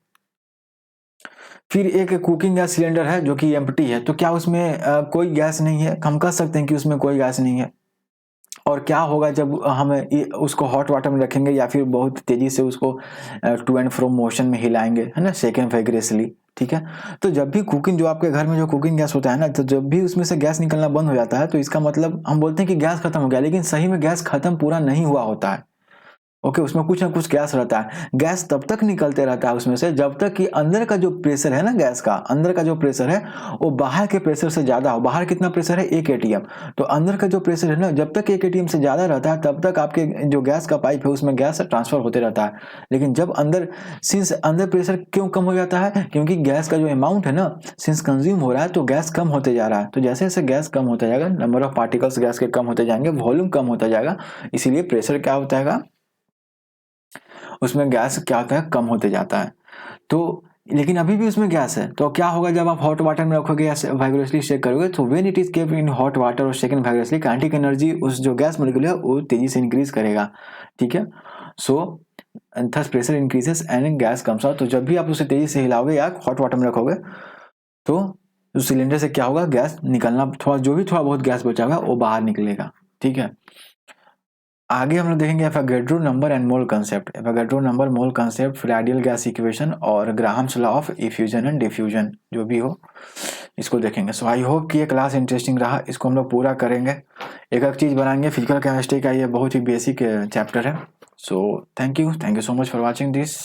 [SPEAKER 1] फिर एक कुकिंग गैस सिलेंडर है जो कि एम्प्टी है, तो क्या उसमें कोई गैस नहीं है? हम कह सकते हैं कि उसमें कोई गैस नहीं है। और क्या होगा जब हम उसको हॉट वाटर में रखेंगे या फिर बहुत तेजी से उसको टू एंड फ्रो मोशन में हिलाएंगे, है ना, सेकेंड वेगरेसली, ठीक है। तो जब भी कुकिंग, जो आपके घर में जो कुकिंग गैस होता है ना, तो जब भी उसमें से गैस निकलना बंद हो जाता है तो इसका मतलब हम बोलते हैं कि गैस खत्म हो गया, लेकिन सही में गैस खत्म पूरा नहीं हुआ होता है। ओके, उसमें कुछ ना कुछ गैस रहता है। गैस तब तक निकलते रहता है उसमें से जब तक कि अंदर का जो प्रेशर है ना, गैस का अंदर का जो प्रेशर है वो बाहर के प्रेशर से ज्यादा हो। बाहर कितना प्रेशर है? 1 atm। तो अंदर का जो प्रेशर है ना, जब तक 1 atm से ज्यादा रहता है तब तक आपके जो गैस का पाइप है उसमें गैस ट्रांसफर होते रहता है। लेकिन जब अंदर, सिंस अंदर प्रेशर क्यों कम हो जाता है? क्योंकि गैस का जो अमाउंट है ना, सिंस कंज्यूम हो रहा है तो गैस कम होते जा रहा है। तो जैसे जैसे गैस कम होता जाएगा, नंबर ऑफ पार्टिकल्स गैस के कम होते जाएंगे, वॉल्यूम कम होता जाएगा, इसीलिए प्रेशर क्या होता है, उसमें गैस क्या होता है, कम होते जाता है। तो लेकिन अभी भी उसमें गैस है, तो क्या होगा जब आप हॉट वाटर में रखोगे या वाइब्रेसली शेक करोगे? तो when it is kept in hot water और शेकन वाइब्रेसली, काइनेटिक एनर्जी उस जो गैस मॉलिक्यूल है वो तेजी से इंक्रीज करेगा, ठीक है। So thus pressure increases and gas comes out. तो जब भी आप उसे तेजी से हिलाओगे या हॉट वाटर में रखोगे तो उस सिलेंडर से क्या होगा, गैस निकलना, थोड़ा जो भी थोड़ा बहुत गैस बचा होगा वो बाहर निकलेगा, ठीक है। आगे हम लोग देखेंगे Avogadro number and mole concept. Avogadro number, mole concept, फिर आइडियल गैस इक्वेशन और Graham's law of effusion and diffusion, जो भी हो इसको देखेंगे। सो आई होप कि ये क्लास इंटरेस्टिंग रहा, इसको हम लोग पूरा करेंगे, एक एक चीज़ बनाएंगे। फिजिकल केमिस्ट्री का ये बहुत ही बेसिक चैप्टर है। So thank you so much for watching this.